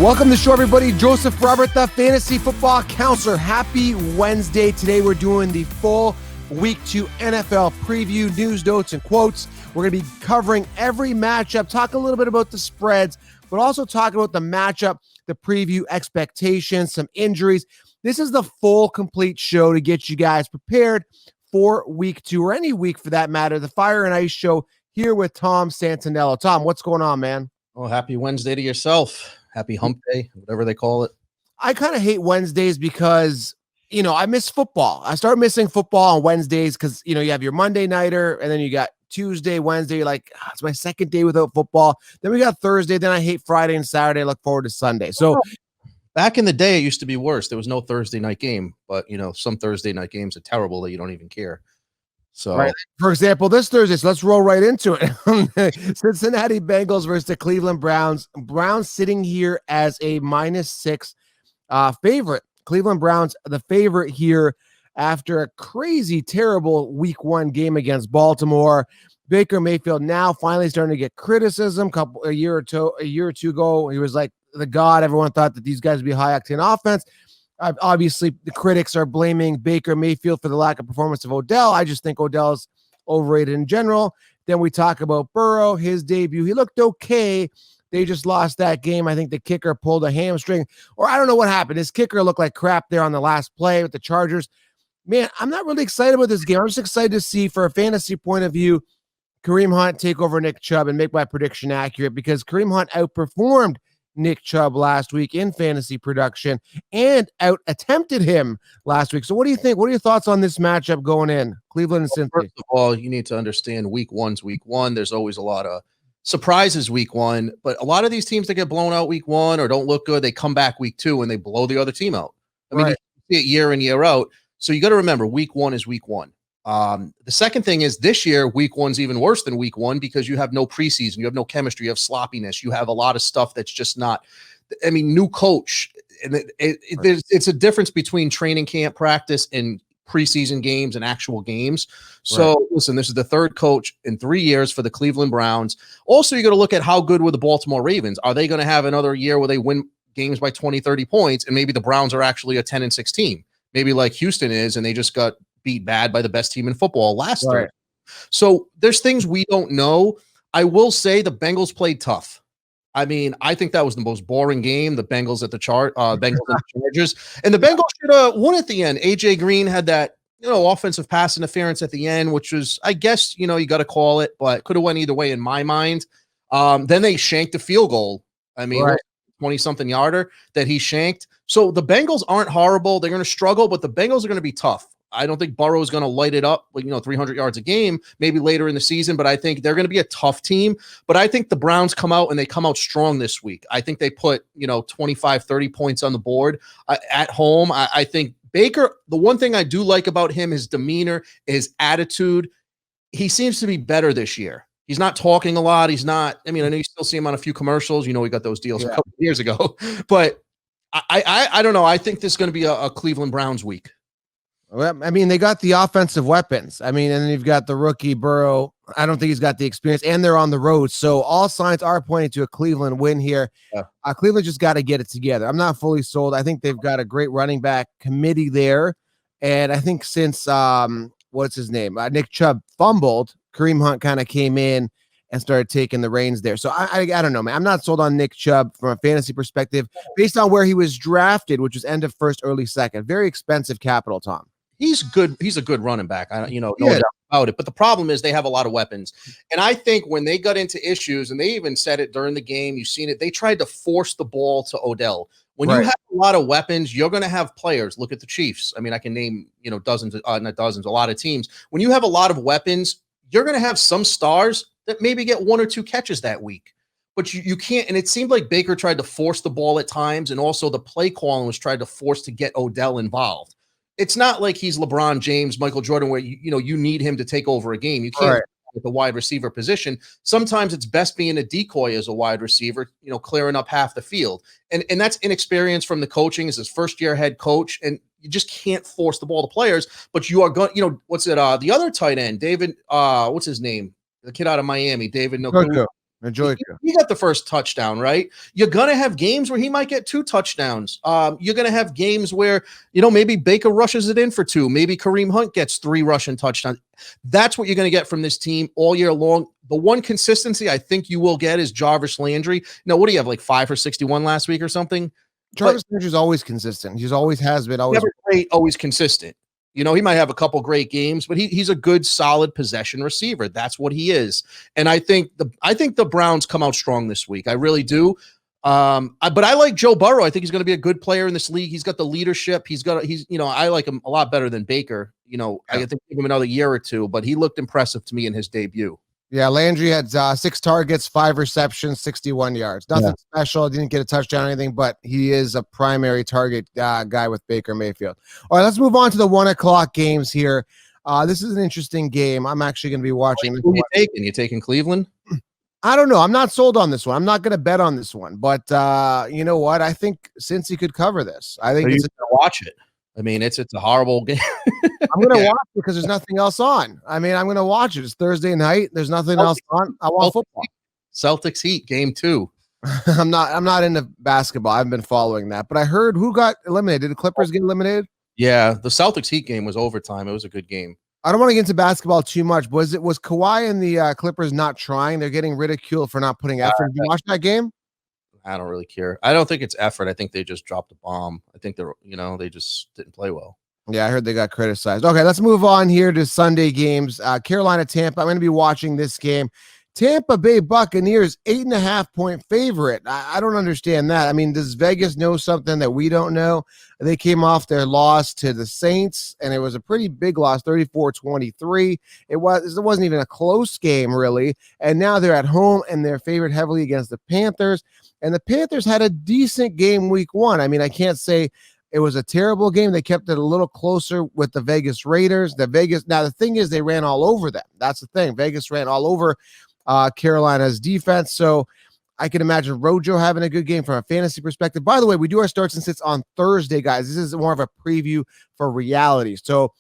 Welcome to the show, everybody. Joseph Robert, the fantasy football counselor. Happy Wednesday. Today we're doing the full Week 2 NFL preview, news, notes, and quotes. We're going to be covering every matchup, talk a little bit about the spreads, but also talk about the matchup, the preview, expectations, some injuries. This is the full, complete show to get you guys prepared for Week 2, or any week for that matter. The Fire and Ice Show here with Tom Santinello. Tom, what's going on, man? Oh, happy Wednesday to yourself. Happy hump day, whatever they call it. I kind of hate Wednesdays because, I miss football. I start missing football on Wednesdays because, you have your Monday nighter and then you got Tuesday, Wednesday. You're like, it's my second day without football. Then we got Thursday. Then I hate Friday and Saturday. I look forward to Sunday. So back in the day, it used to be worse. There was no Thursday night game, but, some Thursday night games are terrible that you don't even care. So, right. For example, this Thursday, so let's roll right into it. Cincinnati Bengals versus the Cleveland Browns. Browns sitting here as a -6 favorite. Cleveland Browns, the favorite here after a crazy, terrible Week 1 game against Baltimore. Baker Mayfield now finally starting to get criticism. A year or two ago, he was like the god. Everyone thought that these guys would be high-octane offense. Obviously, the critics are blaming Baker Mayfield for the lack of performance of Odell. I just think Odell's overrated in general. Then we talk about Burrow, his debut. He looked okay. They just lost that game. I think the kicker pulled a hamstring, or I don't know what happened. His kicker looked like crap there on the last play with the Chargers. Man, I'm not really excited about this game. I'm just excited to see, for a fantasy point of view, Kareem Hunt take over Nick Chubb and make my prediction accurate, because Kareem Hunt outperformed Nick Chubb last week in fantasy production and out-attempted him last week. So what do you think? What are your thoughts on this matchup going in, Cleveland and Cincinnati? First of all, you need to understand Week 1's Week 1. There's always a lot of surprises Week 1, but a lot of these teams that get blown out Week 1 or don't look good, they come back Week 2 and they blow the other team out. I mean, you see it year in, year out. So you got to remember, Week 1 is Week 1. The second thing is, this year, Week 1's even worse than Week 1 because you have no preseason, you have no chemistry, you have sloppiness, you have a lot of stuff that's just not. I mean, new coach, and it's a difference between training camp practice and preseason games and actual games. So listen, this is the third coach in 3 years for the Cleveland Browns. Also, you got to look at how good were the Baltimore Ravens. Are they going to have another year where they win games by 20, 30 points, and maybe the Browns are actually a 10-6 team, maybe like Houston is, and they just got beat bad by the best team in football last year. So there's things we don't know. I will say the Bengals played tough. I mean, I think that was the most boring game. The Bengals at the Bengals and the Chargers, and the Bengals should have won at the end. AJ Green had that, offensive pass interference at the end, which was, I guess, you got to call it, but could have went either way in my mind. Then they shanked a field goal. I mean, 20-something yarder that he shanked. So the Bengals aren't horrible. They're going to struggle, but the Bengals are going to be tough. I don't think Burrow is going to light it up, 300 yards a game, maybe later in the season, but I think they're going to be a tough team. But I think the Browns come out and they come out strong this week. I think they put, 25, 30 points on the board at home. I think Baker, the one thing I do like about him, his demeanor, his attitude, he seems to be better this year. He's not talking a lot. He's not, I know you still see him on a few commercials. We got those deals a couple of years ago, but I don't know. I think this is going to be a Cleveland Browns week. Well, they got the offensive weapons. And then you've got the rookie Burrow. I don't think he's got the experience, and they're on the road. So all signs are pointing to a Cleveland win here. Cleveland just got to get it together. I'm not fully sold. I think they've got a great running back committee there. And I think since, what's his name? Nick Chubb fumbled, Kareem Hunt kind of came in and started taking the reins there. So I don't know, man. I'm not sold on Nick Chubb from a fantasy perspective based on where he was drafted, which was end of first, early second. Very expensive capital, Tom. He's good. He's a good running back. No doubt about it. But the problem is they have a lot of weapons. And I think when they got into issues, and they even said it during the game, you've seen it, they tried to force the ball to Odell. When you have a lot of weapons, you're going to have players. Look at the Chiefs. I can name, dozens, not dozens, a lot of teams. When you have a lot of weapons, you're going to have some stars that maybe get 1 or 2 catches that week. But you can't, and it seemed like Baker tried to force the ball at times, and also the play calling was tried to force to get Odell involved. It's not like he's LeBron James, Michael Jordan, where you need him to take over a game. You can't at the wide receiver position. Sometimes it's best being a decoy as a wide receiver, clearing up half the field. And that's inexperience from the coaching. As his first year head coach, and you just can't force the ball to players. But you are going, what's it? The other tight end, David, what's his name? The kid out of Miami, David Njoku. He got the first touchdown, right? You're going to have games where he might get 2 touchdowns. You're going to have games where, maybe Baker rushes it in for 2. Maybe Kareem Hunt gets 3 rushing touchdowns. That's what you're going to get from this team all year long. The one consistency I think you will get is Jarvis Landry. Now, what do you have, like 5 for 61 last week or something? Jarvis Landry's always consistent. He's always has been. Always never great, always consistent. He might have a couple great games, but he's a good, solid possession receiver. That's what he is. And I think the Browns come out strong this week. I really do. But I like Joe Burrow. I think he's going to be a good player in this league. He's got the leadership. I like him a lot better than Baker. I think give him another year or 2, but he looked impressive to me in his debut. Yeah, Landry had 6 targets, 5 receptions, 61 yards. Nothing special. Didn't get a touchdown or anything, but he is a primary target guy with Baker Mayfield. All right, let's move on to the 1:00 games here. This is an interesting game. I'm actually going to be watching. Who are you taking? You taking Cleveland? I don't know. I'm not sold on this one. I'm not going to bet on this one. But you know what? I think Cincy could cover this. I think it's going to watch it. I mean, it's a horrible game. I'm going to watch it because there's nothing else on. I mean, I'm going to watch it. It's Thursday night. There's nothing else on. I want football. Celtics Heat game 2. I'm not into basketball. I haven't been following that, but I heard who got eliminated. Did the Clippers get eliminated? Yeah, the Celtics Heat game was overtime. It was a good game. I don't want to get into basketball too much. Was Kawhi and the Clippers not trying? They're getting ridiculed for not putting effort. Did you watch that game? I don't really care. I don't think it's effort. I think they just dropped a bomb. I think they just didn't play well. Yeah, I heard they got criticized. Okay, let's move on here to Sunday games. Carolina, Tampa. I'm going to be watching this game. Tampa Bay Buccaneers, 8.5-point favorite. I don't understand that. I mean, does Vegas know something that we don't know? They came off their loss to the Saints, and it was a pretty big loss, 34-23. It wasn't even a close game, really. And now they're at home, and they're favored heavily against the Panthers. And the Panthers had a decent game week 1. I mean, I can't say it was a terrible game. They kept it a little closer with the Vegas Raiders. Now, the thing is, they ran all over them. That's the thing. Vegas ran all over Carolina's defense. So I can imagine Rojo having a good game from a fantasy perspective. By the way, we do our starts and sits on Thursday, guys. This is more of a preview for reality. So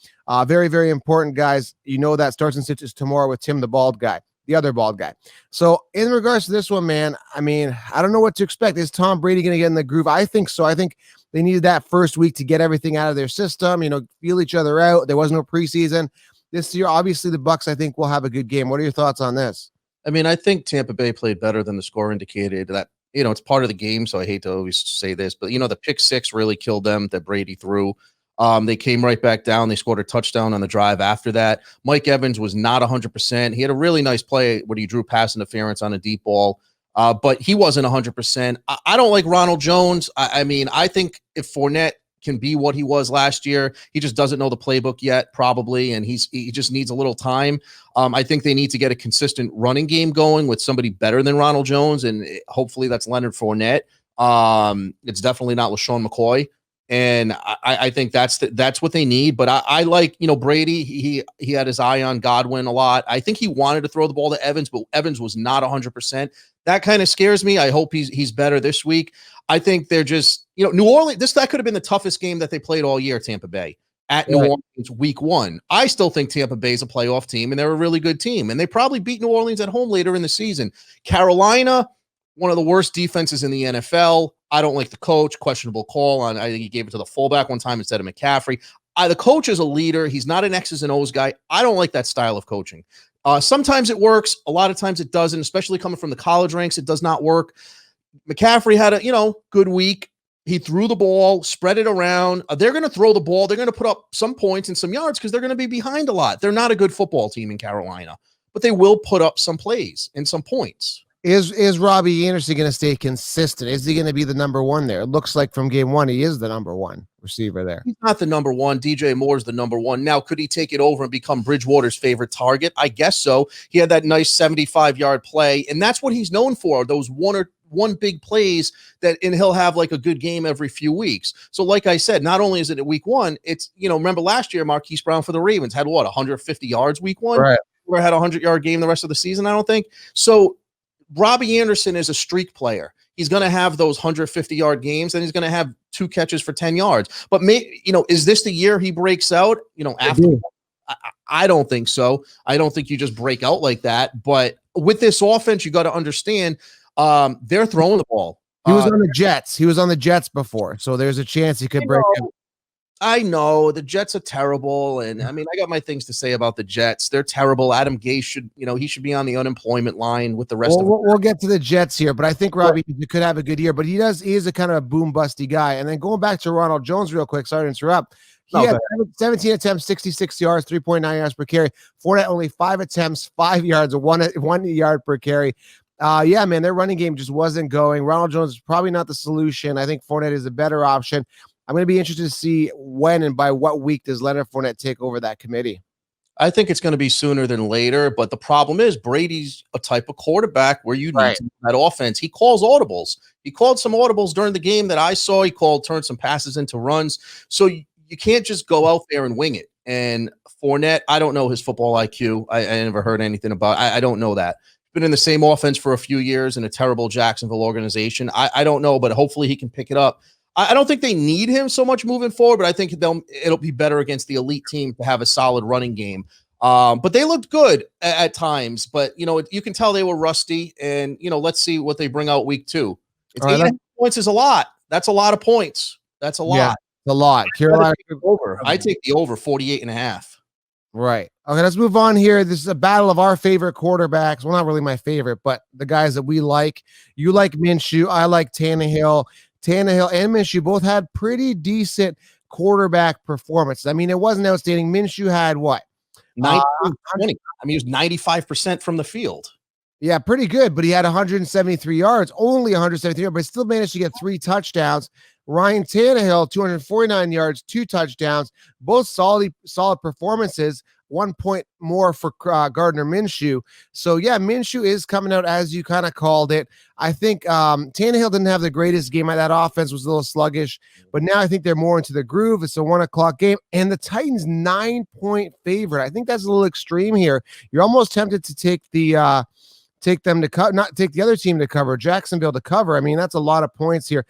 very, very important, guys. You know that starts and sits is tomorrow with Tim, the bald guy, the other bald guy. So in regards to this one, man, I mean, I don't know what to expect. Is Tom Brady going to get in the groove? I think so. I think they needed that first week to get everything out of their system, feel each other out. There was no preseason. This year, obviously, the Bucs, I think, will have a good game. What are your thoughts on this? I mean, I think Tampa Bay played better than the score indicated. That, it's part of the game, so I hate to always say this, but, the pick 6 really killed them that Brady threw. They came right back down. They scored a touchdown on the drive after that. Mike Evans was not 100%. He had a really nice play where he drew pass interference on a deep ball, but he wasn't 100%. I don't like Ronald Jones. I mean, I think if Fournette can be what he was last year, he just doesn't know the playbook yet, probably, and he just needs a little time. I think they need to get a consistent running game going with somebody better than Ronald Jones, and hopefully that's Leonard Fournette. It's definitely not LaShawn McCoy, and I think that's what they need. But I like Brady. He had his eye on Godwin a lot. I think he wanted to throw the ball to Evans, but Evans was not 100%. That kind of scares me. I hope he's better this week. I think they're just, New Orleans, that could have been the toughest game that they played all year, Tampa Bay, at New Orleans week 1. I still think Tampa Bay is a playoff team, and they're a really good team, and they probably beat New Orleans at home later in the season. Carolina, one of the worst defenses in the NFL. I don't like the coach, questionable call on, I think he gave it to the fullback one time instead of McCaffrey. The coach is a leader. He's not an X's and O's guy. I don't like that style of coaching. Sometimes it works. A lot of times it doesn't, especially coming from the college ranks. It does not work. McCaffrey had a, good week. He threw the ball, spread it around. They're going to throw the ball. They're going to put up some points and some yards because they're going to be behind a lot. They're not a good football team in Carolina, but they will put up some plays and some points. Is Robbie Anderson going to stay consistent? Is he going to be the number 1 there? It looks like from game 1, he is the number 1 receiver there. He's not the number 1. DJ Moore's the number 1. Now, could he take it over and become Bridgewater's favorite target? I guess so. He had that nice 75-yard play, and that's what he's known for, those one big plays and he'll have like a good game every few weeks. So like I said, not only is it at week 1, it's, remember last year, Marquise Brown for the Ravens had 150 yards week 1? Right. Never had a 100-yard game the rest of the season, I don't think. So Robbie Anderson is a streak player. He's going to have those 150-yard games, and he's going to have 2 catches for 10 yards. But is this the year he breaks out? After I don't think so. I don't think you just break out like that. But with this offense, you got to understand they're throwing the ball. He was on the Jets. He was on the Jets before, so there's a chance he could break out. I know the Jets are terrible, and I mean, I got my things to say about the Jets. They're terrible. Adam Gase should, he should be on the unemployment line with the rest of them. We'll get to the Jets here, but I think Robbie could have a good year, but he is a kind of a boom busty guy. And then going back to Ronald Jones real quick, sorry to interrupt. He had 17 attempts, 66 yards, 3.9 yards per carry. Fournette only 5 attempts, 5 yards, 1 yard per carry. Yeah, man, their running game just wasn't going. Ronald Jones is probably not the solution. I think Fournette is a better option. I'm going to be interested to see when and by what week does Leonard Fournette take over that committee. I think it's going to be sooner than later, but the problem is Brady's a type of quarterback where you need that offense. He calls audibles. He called some audibles during the game that I saw. He turned some passes into runs. So you can't just go out there and wing it. And Fournette, I don't know his football IQ. I never heard anything about it. I don't know that. Been in the same offense for a few years in a terrible Jacksonville organization. I don't know, but hopefully he can pick it up. I don't think they need him so much moving forward, but I think it'll be better against the elite team to have a solid running game. But they looked good at times, but you can tell they were rusty, and let's see what they bring out week 2. It's 8 points is a lot. That's a lot of points. That's a lot. Yeah, a lot. Carolina over. I take the over 48.5. Right. Okay, let's move on here. This is a battle of our favorite quarterbacks. Well, not really my favorite, but the guys that we like. You like Minshew. I like Tannehill. Tannehill and Minshew both had pretty decent quarterback performances. I mean, it wasn't outstanding. Minshew had what? 20. I mean, he was 95% from the field. Yeah, pretty good, but he had 173 yards, only 173 yards, but still managed to get 3 touchdowns. Ryan Tannehill, 249 yards, 2 touchdowns, both solid performances. 1 point more for Gardner Minshew. So, yeah, Minshew is coming out as you kind of called it. I think Tannehill didn't have the greatest game. That offense was a little sluggish, but now I think they're more into the groove. It's a 1 o'clock game, and the Titans 9-point favorite. I think that's a little extreme here. You're almost tempted to take the take them to not take the other team to cover, Jacksonville to cover. I mean, that's a lot of points here.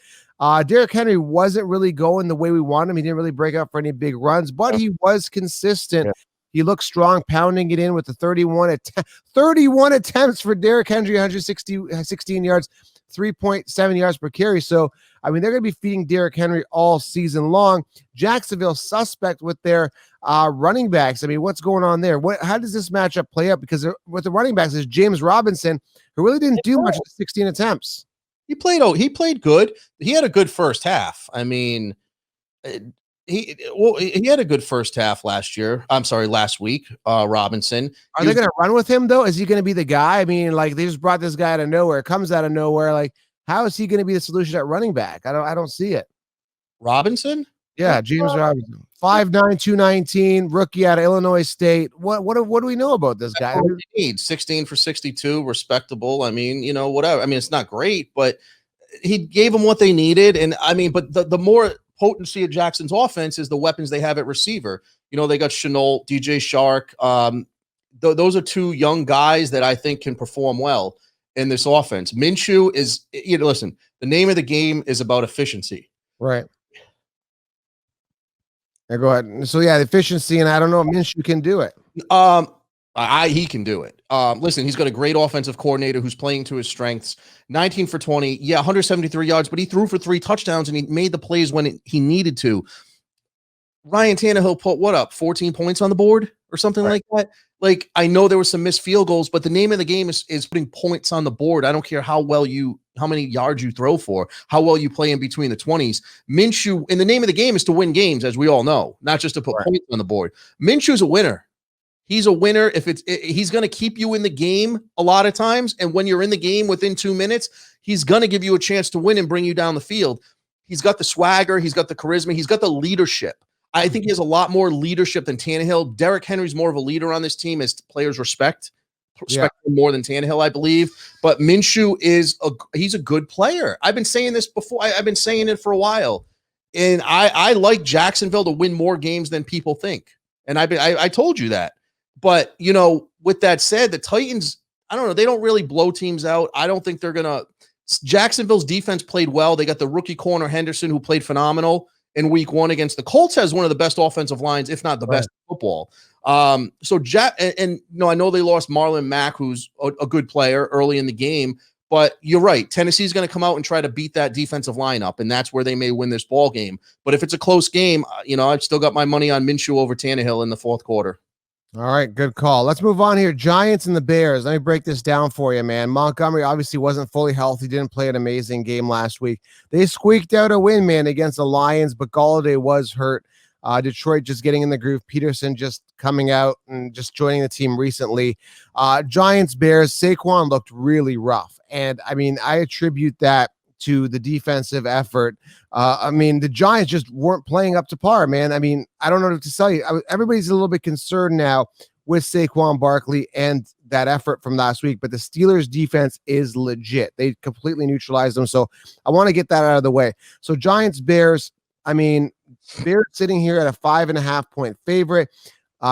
Derrick Henry wasn't really going the way we wanted him. He didn't really break out for any big runs, but he was consistent. Yeah. He looked strong, pounding it in with the 31 attempts for Derrick Henry, 16 yards, 3.7 yards per carry. So, I mean, they're going to be feeding Derrick Henry all season long. Jacksonville suspect with their running backs. I mean, what's going on there? How does this matchup play out? Because with the running backs is James Robinson, who really didn't do much with 16 attempts. He played good. He had a good first half. I mean, he had a good first half last week. Robinson. Are they going to run with him though? Is he going to be the guy? I mean, like they just brought this guy out of nowhere. Comes out of nowhere. Like, how is he going to be the solution at running back? I don't see it. Robinson? Yeah, James Robinson. 5'9", 219, rookie out of Illinois State. What do we know about this guy? He needs 16 for 62, respectable. I mean, whatever. I mean, it's not great, but he gave them what they needed. And I mean, but the more potency of Jackson's offense is the weapons they have at receiver. They got Shenault, DJ Shark. Those are 2 young guys that I think can perform well in this offense. Minshew is, listen, the name of the game is about efficiency. Right. Yeah, go ahead. So yeah, efficiency, and I don't know if Minshew can do it. He can do it. Listen, he's got a great offensive coordinator who's playing to his strengths. 19 for 20, 173 yards, but he threw for 3 touchdowns and he made the plays when he needed to. Ryan Tannehill put what up? 14 points on the board or something like that. Like, I know there were some missed field goals, but the name of the game is putting points on the board. I don't care how many yards you throw for, how well you play in between the 20s. Minshew, and the name of the game is to win games, as we all know, not just to put points on the board. Minshew's a winner. He's a winner. He's going to keep you in the game a lot of times. And when you're in the game within 2 minutes, he's going to give you a chance to win and bring you down the field. He's got the swagger. He's got the charisma. He's got the leadership. I think he has a lot more leadership than Tannehill. Derrick Henry's more of a leader on this team as players respect him more than Tannehill, I believe. But Minshew he's a good player. I've been saying this before. I've been saying it for a while. And I like Jacksonville to win more games than people think. And I told you that. But, with that said, the Titans, I don't know, they don't really blow teams out. I don't think they're going to. Jacksonville's defense played well. They got the rookie corner Henderson, who played phenomenal in week 1 against the Colts, has one of the best offensive lines, if not the best in football. I know they lost Marlon Mack, who's a good player early in the game, but you're right. Tennessee's going to come out and try to beat that defensive lineup, and that's where they may win this ball game. But if it's a close game, I've still got my money on Minshew over Tannehill in the fourth quarter. All right, good call. Let's move on here. Giants and the Bears. Let me break this down for you, man. Montgomery obviously wasn't fully healthy, didn't play an amazing game last week. They squeaked out a win, man, against the Lions, but Golladay was hurt. Detroit just getting in the groove. Peterson just coming out and just joining the team recently. Giants, Bears, Saquon looked really rough. And, I attribute that to the defensive effort. The Giants just weren't playing up to par, man. I don't know what to tell you. Everybody's a little bit concerned now with Saquon Barkley and that effort from last week, but the Steelers defense is legit. They completely neutralized them. So I want to get that out of the way. So Giants, Bears, Bears sitting here at a 5.5 point favorite.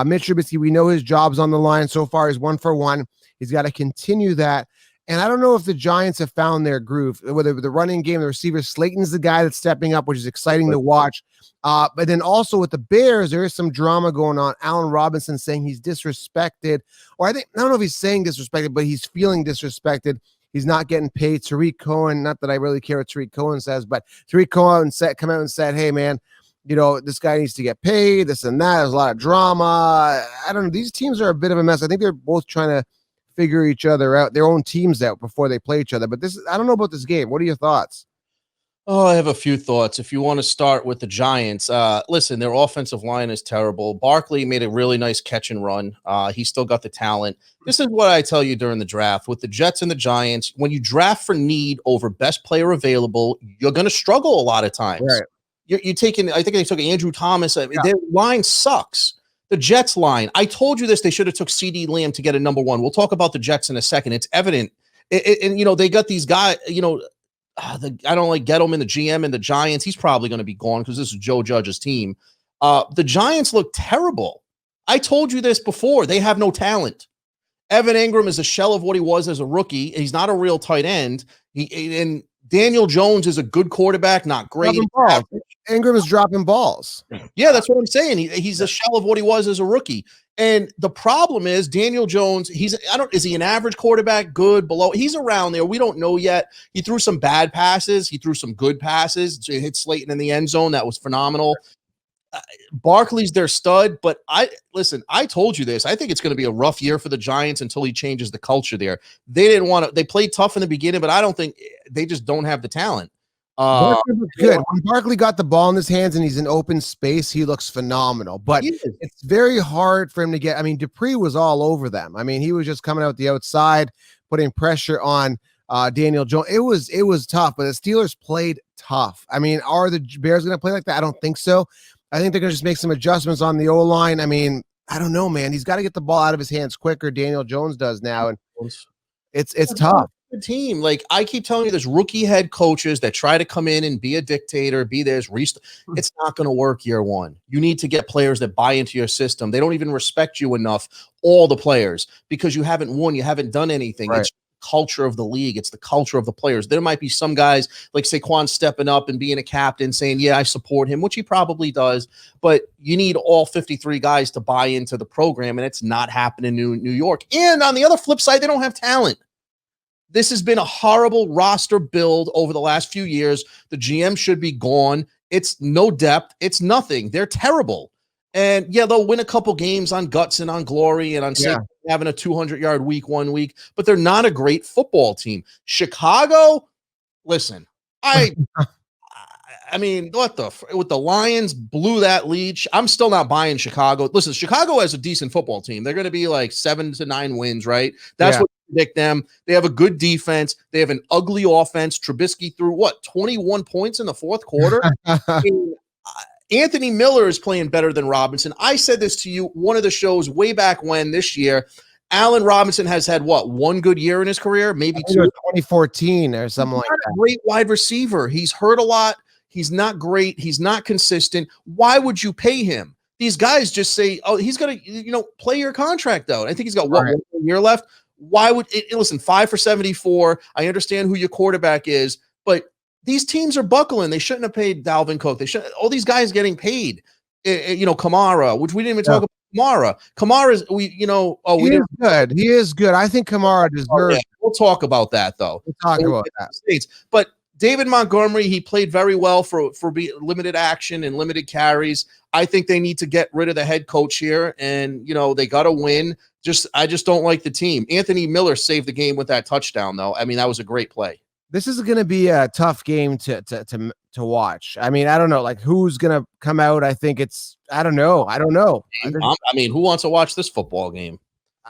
Mitch Trubisky, we know his job's on the line so far. He's 1 for 1. He's got to continue that. And I don't know if the Giants have found their groove, whether the running game, the receiver, Slayton's the guy that's stepping up, which is exciting to watch. But then also with the Bears, there is some drama going on. Allen Robinson saying he's disrespected, or I don't know if he's saying disrespected, but he's feeling disrespected. He's not getting paid. Tariq Cohen, not that I really care what Tariq Cohen says, but Tariq Cohen come out and said, hey, man, this guy needs to get paid, this and that. There's a lot of drama. I don't know. These teams are a bit of a mess. I think they're both trying to figure each other out, their own teams out before they play each other. But I don't know about this game. What are your thoughts? Oh, I have a few thoughts. If you want to start with the Giants, listen, their offensive line is terrible. Barkley made a really nice catch and run. He still got the talent. This is what I tell you during the draft. With the Jets and the Giants, when you draft for need over best player available, you're going to struggle a lot of times. Right. You're taking, I think they took Andrew Thomas. Their line sucks. The Jets line, I told you this, they should have took CD Lamb to get a number one. We'll talk about the Jets in a second. It's evident. And they got these guys, I don't like Gettleman, the GM, and the Giants. He's probably going to be gone because this is Joe Judge's team. The Giants look terrible. I told you this before. They have no talent. Evan Ingram is a shell of what he was as a rookie. He's not a real tight end. And Daniel Jones is a good quarterback, not great. Ingram is dropping balls. Yeah, that's what I'm saying. He's a shell of what he was as a rookie. And the problem is Daniel Jones, is he an average quarterback, good, below? He's around there. We don't know yet. He threw some bad passes. He threw some good passes. He hit Slayton in the end zone. That was phenomenal. Barkley's their stud, but I told you this. I think it's going to be a rough year for the Giants until he changes the culture there. They played tough in the beginning, but I don't think they just don't have the talent. Good. When Barkley got the ball in his hands and he's in open space, he looks phenomenal. But it's very hard for him to get. Dupree was all over them. He was just coming out the outside, putting pressure on Daniel Jones. It was tough, but the Steelers played tough. Are the Bears going to play like that? I don't think so. I think they're going to just make some adjustments on the O-line. I don't know, man. He's got to get the ball out of his hands quicker. Daniel Jones does now, and it's tough. Team, like I keep telling you, there's rookie head coaches that try to come in and be a dictator, be this. It's not going to work year one. You need to get players that buy into your system. They don't even respect you enough, all the players, because you haven't won, you haven't done anything. Right. It's culture of the league. It's the culture of the players. There might be some guys like Saquon stepping up and being a captain saying, yeah, I support him, which he probably does, but you need all 53 guys to buy into the program, and it's not happening in New York. And on the other flip side, they don't have talent. This has been a horrible roster build over the last few years. The GM should be gone. It's no depth. It's nothing. They're terrible. And yeah, they'll win a couple games on guts and on glory and on having a 200-yard week one week, but they're not a great football team. Chicago, listen, with the Lions blew that lead. I'm still not buying Chicago. Listen, Chicago has a decent football team. They're going to be like 7 to 9 wins, right? That's what I predict them. They have a good defense. They have an ugly offense. Trubisky threw 21 points in the fourth quarter. Anthony Miller is playing better than Robinson. I said this to you, one of the shows way back when this year. Allen Robinson has had one good year in his career, maybe 2. 2014 or something like that. A great wide receiver. He's hurt a lot. He's not great. He's not consistent. Why would you pay him? These guys just say, oh, he's going to, play your contract out. I think he's got 1 year left. Why would listen, 5 for 74. I understand who your quarterback is, but these teams are buckling. They shouldn't have paid Dalvin Cook. All these guys getting paid, Kamara, which we didn't even talk about Kamara is he is good. He is good. I think Kamara deserves. We'll talk about that though. We'll talk about that. States. But David Montgomery, he played very well for limited action and limited carries. I think they need to get rid of the head coach here, and they got to win. I just don't like the team. Anthony Miller saved the game with that touchdown, though. I mean, that was a great play. This is going to be a tough game to watch. I mean, I don't know, like who's going to come out. I think I don't know. I mean, who wants to watch this football game?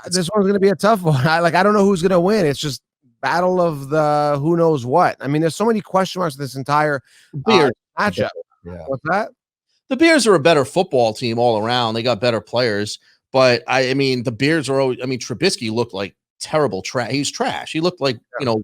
This one's going to be a tough one. I don't know who's going to win. It's just battle of the who knows what. I mean, there's so many question marks in this entire matchup. Yeah. What's that? The Bears are a better football team all around. They got better players, but I mean, the Bears are always, Trubisky looked like terrible trash. He's trash. He looked like,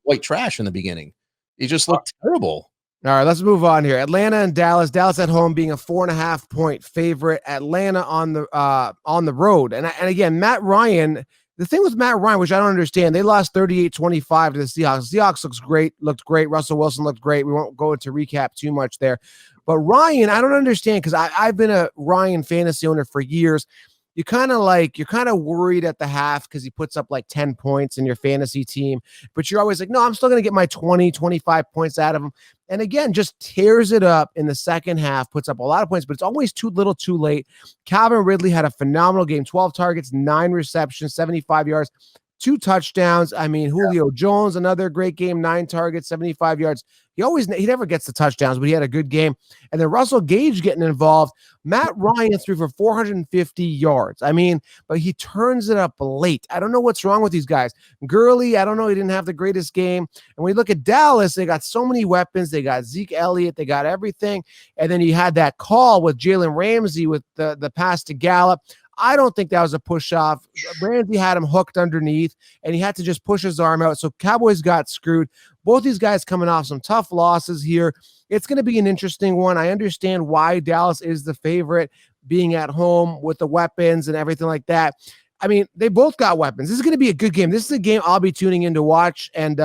white trash in the beginning. He just looked terrible. All right, let's move on here. Atlanta and Dallas. Dallas at home being a 4.5 point favorite. Atlanta on the road. And again, Matt Ryan, the thing with Matt Ryan, which I don't understand, they lost 38-25 to the Seahawks. The Seahawks looked great. Russell Wilson looked great. We won't go into recap too much there. But Ryan, I don't understand, because I've been a Ryan fantasy owner for years. You're kind of worried at the half because he puts up like 10 points in your fantasy team, but you're always like, no, I'm still going to get my 20, 25 points out of him. And again, just tears it up in the second half, puts up a lot of points, but it's always too little too late. Calvin Ridley had a phenomenal game, 12 targets, 9 receptions, 75 yards, 2 touchdowns. I mean, Julio Jones, another great game, 9 targets, 75 yards. He never gets the touchdowns, but he had a good game. And then Russell Gage getting involved. Matt Ryan threw for 450 yards. I mean, but he turns it up late. I don't know what's wrong with these guys. Gurley, I don't know. He didn't have the greatest game. And we look at Dallas, they got so many weapons. They got Zeke Elliott. They got everything. And then you had that call with Jalen Ramsey with the pass to Gallup. I don't think that was a push-off. Ramsey had him hooked underneath, and he had to just push his arm out. So Cowboys got screwed. Both these guys coming off some tough losses here. It's going to be an interesting one. I understand why Dallas is the favorite, being at home with the weapons and everything like that. I mean, they both got weapons. This is going to be a good game. This is a game I'll be tuning in to watch. And,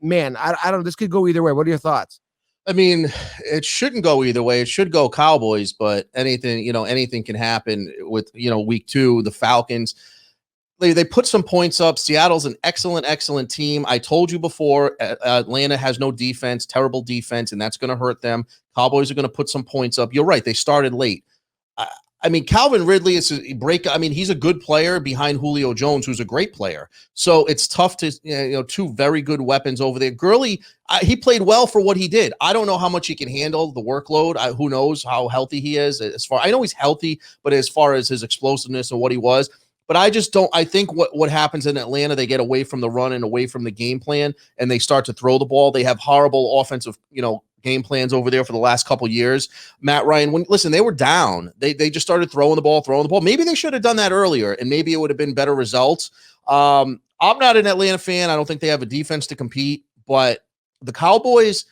man, I don't – this could go either way. What are your thoughts? I mean, it shouldn't go either way. It should go Cowboys, but anything can happen with, week 2, the Falcons. They put some points up. Seattle's an excellent team. I told you before, Atlanta has no defense, terrible defense, and that's going to hurt them. Cowboys are going to put some points up. You're right. They started late. I mean, Calvin Ridley is a break. I mean, he's a good player behind Julio Jones, who's a great player. So it's tough to, 2 very good weapons over there. Gurley, he played well for what he did. I don't know how much he can handle the workload. Who knows how healthy he is I know he's healthy, but as far as his explosiveness and what he was, but I just don't. I think what happens in Atlanta, they get away from the run and away from the game plan, and they start to throw the ball. They have horrible offensive, game plans over there for the last couple years. Matt Ryan, they were down. They just started throwing the ball. Maybe they should have done that earlier, and maybe it would have been better results. I'm not an Atlanta fan. I don't think they have a defense to compete, but the Cowboys,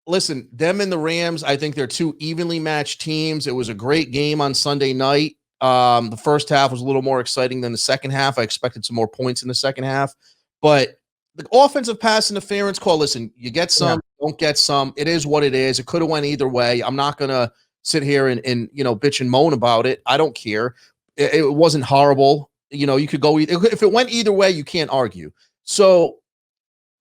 listen, them and the Rams, I think they're 2 evenly matched teams. It was a great game on Sunday night. The first half was a little more exciting than the second half. I expected some more points in the second half, but the offensive pass interference call, listen, you get some, don't get some. It is what it is. It could have went either way. I'm not going to sit here and bitch and moan about it. I don't care. It wasn't horrible. You could go if it went either way, you can't argue. So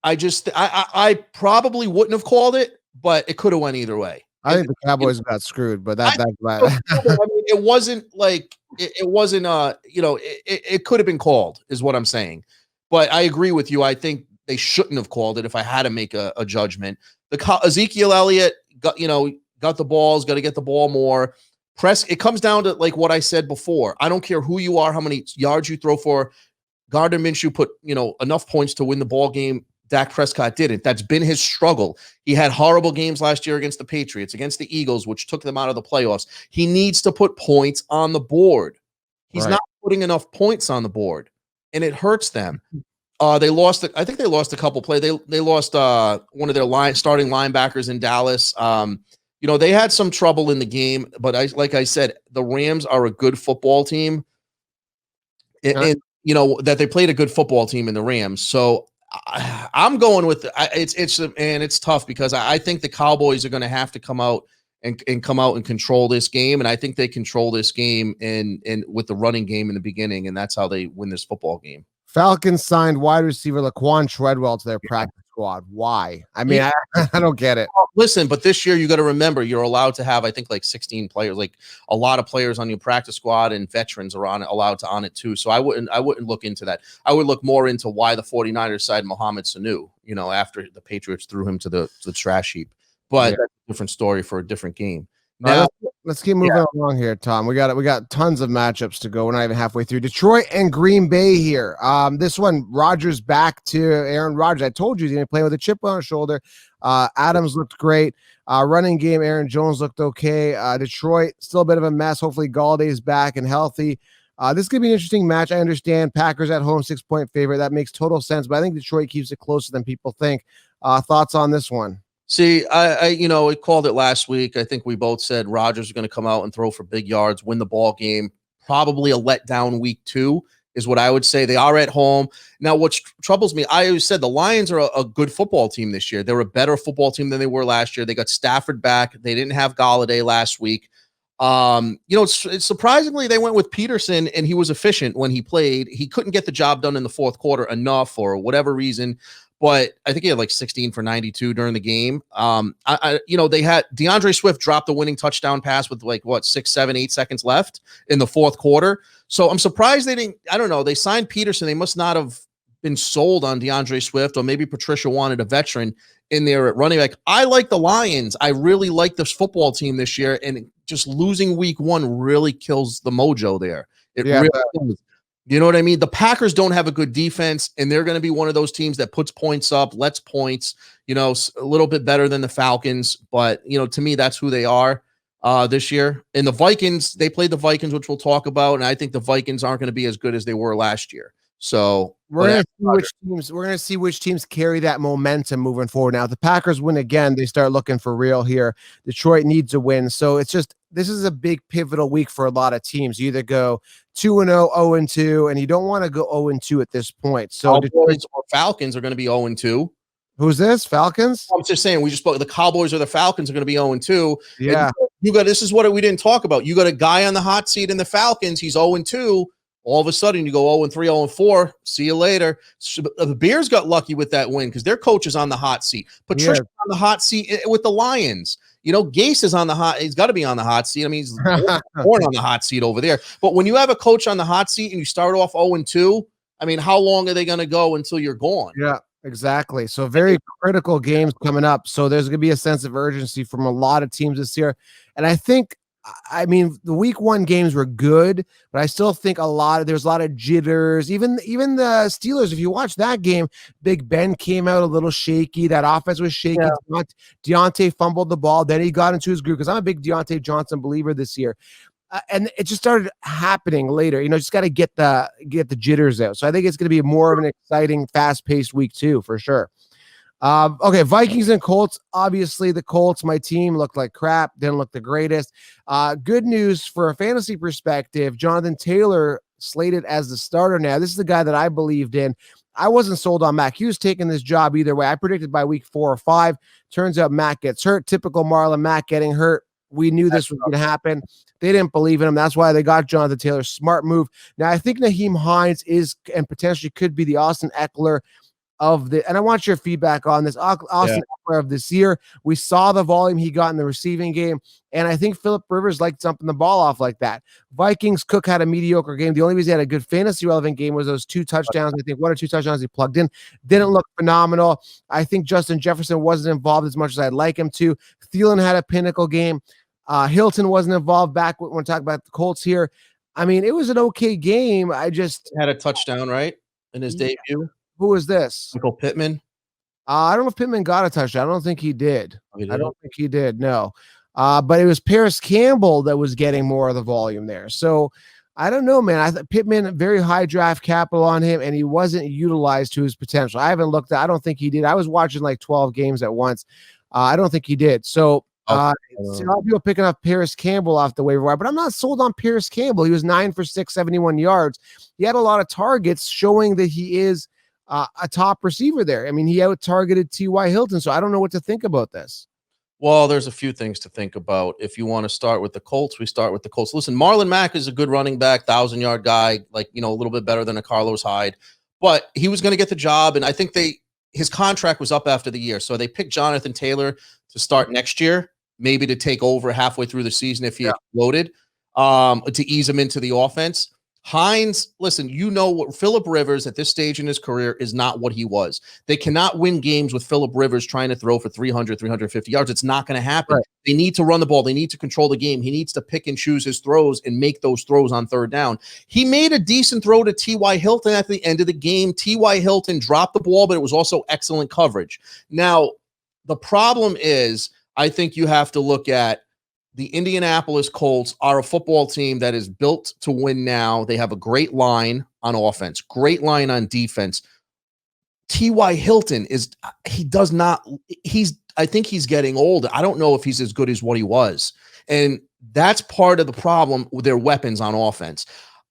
I probably wouldn't have called it, but it could have went either way. I think the Cowboys got screwed, but that's bad. I mean, it wasn't like it wasn't it could have been called, is what I'm saying. But I agree with you. I think they shouldn't have called it if I had to make a judgment. Ezekiel Elliott got the balls, got to get the ball more. It comes down to like what I said before. I don't care who you are, how many yards you throw for. Gardner Minshew put, enough points to win the ball game. Dak Prescott didn't. That's been his struggle. He had horrible games last year against the Patriots, against the Eagles, which took them out of the playoffs. He needs to put points on the board. He's not putting enough points on the board, and it hurts them. They lost. I think they lost a couple plays. They lost one of their starting linebackers in Dallas. They had some trouble in the game, but like I said, the Rams are a good football team, and that they played a good football team in the Rams. So I'm going with it's tough because I think the Cowboys are going to have to come out and come out and control this game. And I think they control this game and with the running game in the beginning, and that's how they win this football game. Falcons signed wide receiver Laquan Treadwell to their practice squad. Why? I mean, I don't get it. Listen, but this year you got to remember you're allowed to have, I think, like 16 players, like a lot of players on your practice squad, and veterans are allowed to on it too. So I wouldn't look into that. I would look more into why the 49ers signed Mohamed Sanu, after the Patriots threw him to the trash heap. But that's a different story for a different game. Now, let's keep moving along here, Tom. We got tons of matchups to go. We're not even halfway through. Detroit and Green Bay here. This one, Rodgers back to Aaron Rodgers. I told you he's going to play with a chip on his shoulder. Adams looked great. Running game, Aaron Jones looked okay. Detroit, still a bit of a mess. Hopefully Galladay is back and healthy. This could be an interesting match. I understand Packers at home, 6-point favorite. That makes total sense, but I think Detroit keeps it closer than people think. Thoughts on this one? See, I called it last week. I think we both said Rodgers is going to come out and throw for big yards, win the ball game. Probably a letdown week 2 is what I would say. They are at home. Now, what troubles me, I always said the Lions are a good football team this year. They're a better football team than they were last year. They got Stafford back. They didn't have Galladay last week. It's surprisingly they went with Peterson, and he was efficient when he played. He couldn't get the job done in the fourth quarter enough for whatever reason. But I think he had like 16 for 92 during the game. They had DeAndre Swift drop the winning touchdown pass with 6, 7, 8 seconds left in the fourth quarter. So I'm surprised they didn't. I don't know. They signed Peterson. They must not have been sold on DeAndre Swift, or maybe Patricia wanted a veteran in there at running back. I like the Lions. I really like this football team this year, and just losing week 1 really kills the mojo there. It really does. You know what I mean? The Packers don't have a good defense, and they're going to be one of those teams that puts points up, lets points, a little bit better than the Falcons. But, to me, that's who they are this year. And the Vikings, they played the Vikings, which we'll talk about. And I think the Vikings aren't going to be as good as they were last year. So we're going to see which teams carry that momentum moving forward. Now, if the Packers win again, they start looking for real here. Detroit needs a win. So this is a big pivotal week for a lot of teams. You either go 2-0, 0-2, and you don't want to go 0-2 at this point. So Cowboys or Falcons are going to be 0-2. Who's this? Falcons? I'm just saying, we just spoke. The Cowboys or the Falcons are going to be 0-2. Yeah. This is what we didn't talk about. You got a guy on the hot seat in the Falcons. He's 0-2. All of a sudden, you go 0-3, 0-4. See you later. So the Bears got lucky with that win because their coach is on the hot seat. Patricia's on the hot seat with the Lions. Gase is on the hot. He's got to be on the hot seat. I mean, he's born on the hot seat over there. But when you have a coach on the hot seat and you start off 0-2, I mean, how long are they going to go until you're gone? Yeah, exactly. So very critical games coming up. So there's going to be a sense of urgency from a lot of teams this year. And I think, the week 1 games were good, but I still think there's a lot of jitters. Even the Steelers, if you watch that game, Big Ben came out a little shaky. That offense was shaky. Yeah. Deontay fumbled the ball. Then he got into his groove because I'm a big Deontay Johnson believer this year. And it just started happening later. Just got to get the jitters out. So I think it's going to be more of an exciting, fast-paced week 2 for sure. Okay, Vikings and Colts. Obviously, the Colts, my team, looked like crap. Didn't look the greatest. Good news for a fantasy perspective, Jonathan Taylor slated as the starter now. This is the guy that I believed in. I wasn't sold on Mac. He was taking this job either way. I predicted by week 4 or 5. Turns out Mac gets hurt. Typical Marlon Mack getting hurt. We knew this was going to happen. They didn't believe in him. That's why they got Jonathan Taylor. Smart move. Now, I think Naheem Hines is and potentially could be the Austin Eckler and I want your feedback on this. Austin Eckler of this year. We saw the volume he got in the receiving game, and I think Phillip Rivers liked jumping the ball off like that. Vikings, Cook had a mediocre game. The only reason he had a good fantasy relevant game was those 2 touchdowns. I think 1 or 2 touchdowns he plugged in. Didn't look phenomenal. I think Justin Jefferson wasn't involved as much as I'd like him to. Thielen had a pinnacle game. Hilton wasn't involved back when we're talking about the Colts here. I mean, it was an okay game. I just had a touchdown, right? In his debut. Who is this? Michael Pittman. I don't know if Pittman got a touchdown. I don't think he did. I don't think he did. No. But it was Paris Campbell that was getting more of the volume there. So I don't know, man. I thought Pittman, very high draft capital on him, and he wasn't utilized to his potential. I haven't looked at. I don't think he did. I was watching like 12 games at once. I don't think he did. So see a lot of people picking up Paris Campbell off the waiver wire, but I'm not sold on Paris Campbell. He was 9 for 6, 71 yards. He had a lot of targets, showing that he is a top receiver there. I mean, he out-targeted T.Y. Hilton, so I don't know what to think about this. Well, there's a few things to think about. If you want to start with the Colts, we start with the Colts. Listen, Marlon Mack is a good running back, 1,000-yard guy, like, a little bit better than a Carlos Hyde, but he was going to get the job. And I think his contract was up after the year. So they picked Jonathan Taylor to start next year, maybe to take over halfway through the season if he exploded, to ease him into the offense. Hines, listen, what Phillip Rivers at this stage in his career is not what he was. They cannot win games with Phillip Rivers trying to throw for 300, 350 yards. It's not going to happen. Right. They need to run the ball. They need to control the game. He needs to pick and choose his throws and make those throws on third down. He made a decent throw to T.Y. Hilton at the end of the game. T.Y. Hilton dropped the ball, but it was also excellent coverage. Now, the problem is, I think you have to look at the Indianapolis Colts are a football team that is built to win now. They have a great line on offense, great line on defense. T.Y. Hilton I think he's getting old. I don't know if he's as good as what he was. And that's part of the problem with their weapons on offense.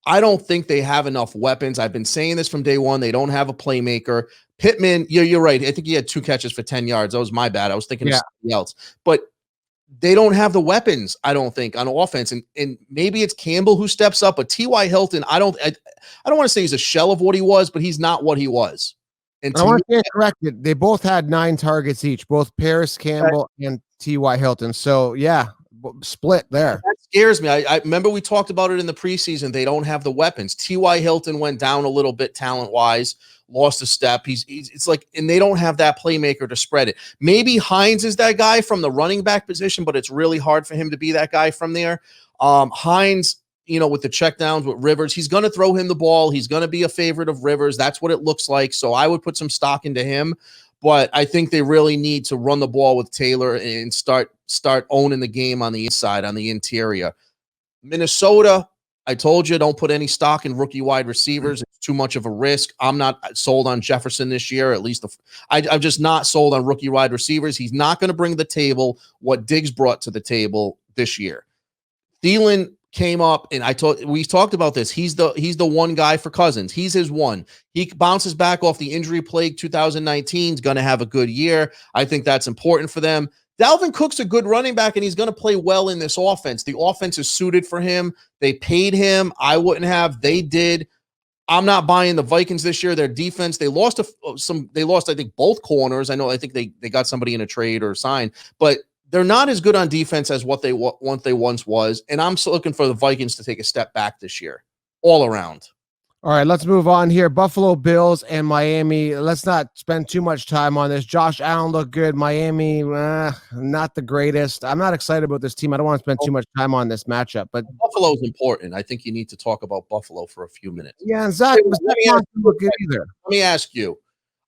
I don't think they have enough weapons. I've been saying this from day one. They don't have a playmaker. Pittman, you're right. I think he had 2 catches for 10 yards. That was my bad. I was thinking of something else. But they don't have the weapons, I don't think, on offense. And maybe it's Campbell who steps up, but T.Y. Hilton, I don't want to say he's a shell of what he was, but he's not what he was. And I want to get corrected. They both had 9 targets each, both Paris Campbell and T.Y. Hilton. So, yeah, split there. That scares me. I remember we talked about it in the preseason. They don't have the weapons. T.Y. Hilton went down a little bit talent-wise, lost a step. It's like, and they don't have that playmaker to spread it. Maybe Hines is that guy from the running back position, but it's really hard for him to be that guy from there. Hines, with the checkdowns with Rivers, he's going to throw him the ball. He's going to be a favorite of Rivers. That's what it looks like. So I would put some stock into him, but I think they really need to run the ball with Taylor and start owning the game on the inside, on the interior. Minnesota, I told you, don't put any stock in rookie wide receivers. It's too much of a risk. I'm not sold on Jefferson this year. At least I'm just not sold on rookie wide receivers. He's not going to bring the table what Diggs brought to the table this year. Thielen came up, and we talked about this. He's the one guy for Cousins. He's his one. He bounces back off the injury plague 2019. He's going to have a good year. I think that's important for them. Dalvin Cook's a good running back, and he's going to play well in this offense. The offense is suited for him. They paid him. I wouldn't have. They did. I'm not buying the Vikings this year. Their defense, they lost, I think, both corners. I think they got somebody in a trade or signed, but they're not as good on defense as what they once was. And I'm still looking for the Vikings to take a step back this year, all around. All right, let's move on here. Buffalo Bills and Miami. Let's not spend too much time on this. Josh Allen looked good. Miami, not the greatest. I'm not excited about this team. I don't want to spend too much time on this matchup. But Buffalo's important. I think you need to talk about Buffalo for a few minutes. Yeah, and Zach doesn't look good either. Let me ask you.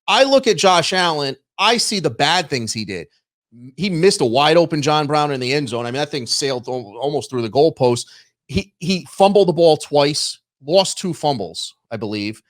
I look at Josh Allen. I see the bad things he did. He missed a wide open John Brown in the end zone. I mean, that thing sailed almost through the goalpost. He fumbled the ball twice. Lost 2 fumbles, I believe.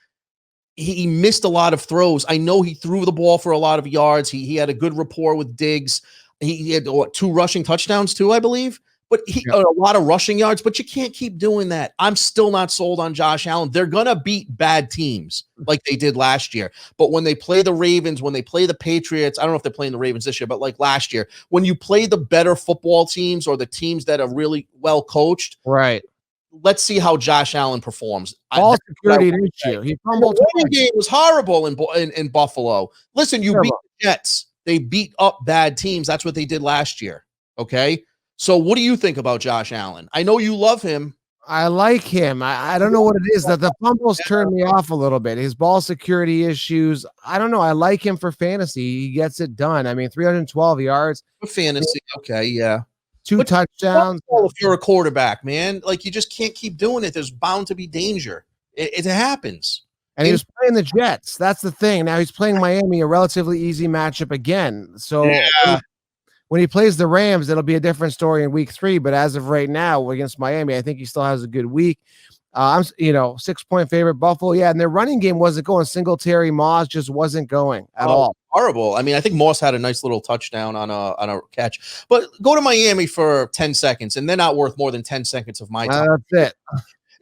He missed a lot of throws. I know he threw the ball for a lot of yards. He had a good rapport with Diggs. He had 2 rushing touchdowns too, I believe. But a lot of rushing yards. But you can't keep doing that. I'm still not sold on Josh Allen. They're gonna beat bad teams like they did last year. But when they play the Ravens, when they play the Patriots, I don't know if they're playing the Ravens this year, but like last year, when you play the better football teams or the teams that are really well coached, right? Let's see how Josh Allen performs. Ball security issue. He fumbled. The running game was horrible in Buffalo. Listen, you beat the Jets. They beat up bad teams. That's what they did last year. Okay. So what do you think about Josh Allen? I know you love him. I like him. I don't know what it is that the fumbles turned me off a little bit. His ball security issues. I don't know. I like him for fantasy. He gets it done. I mean, 312 yards. For fantasy. Okay. Yeah. 2 touchdowns. If you're a quarterback, man, like you just can't keep doing it. There's bound to be danger. It happens. And he was playing the Jets. That's the thing. Now he's playing Miami, a relatively easy matchup again. So when he plays the Rams, it'll be a different story in week 3. But as of right now, against Miami, I think he still has a good week. I'm 6-point favorite Buffalo. Yeah, and their running game wasn't going. Singletary, Moss just wasn't going at all. Horrible. I mean, I think Moss had a nice little touchdown on a catch. But go to Miami for 10 seconds, and they're not worth more than 10 seconds of my time. That's it.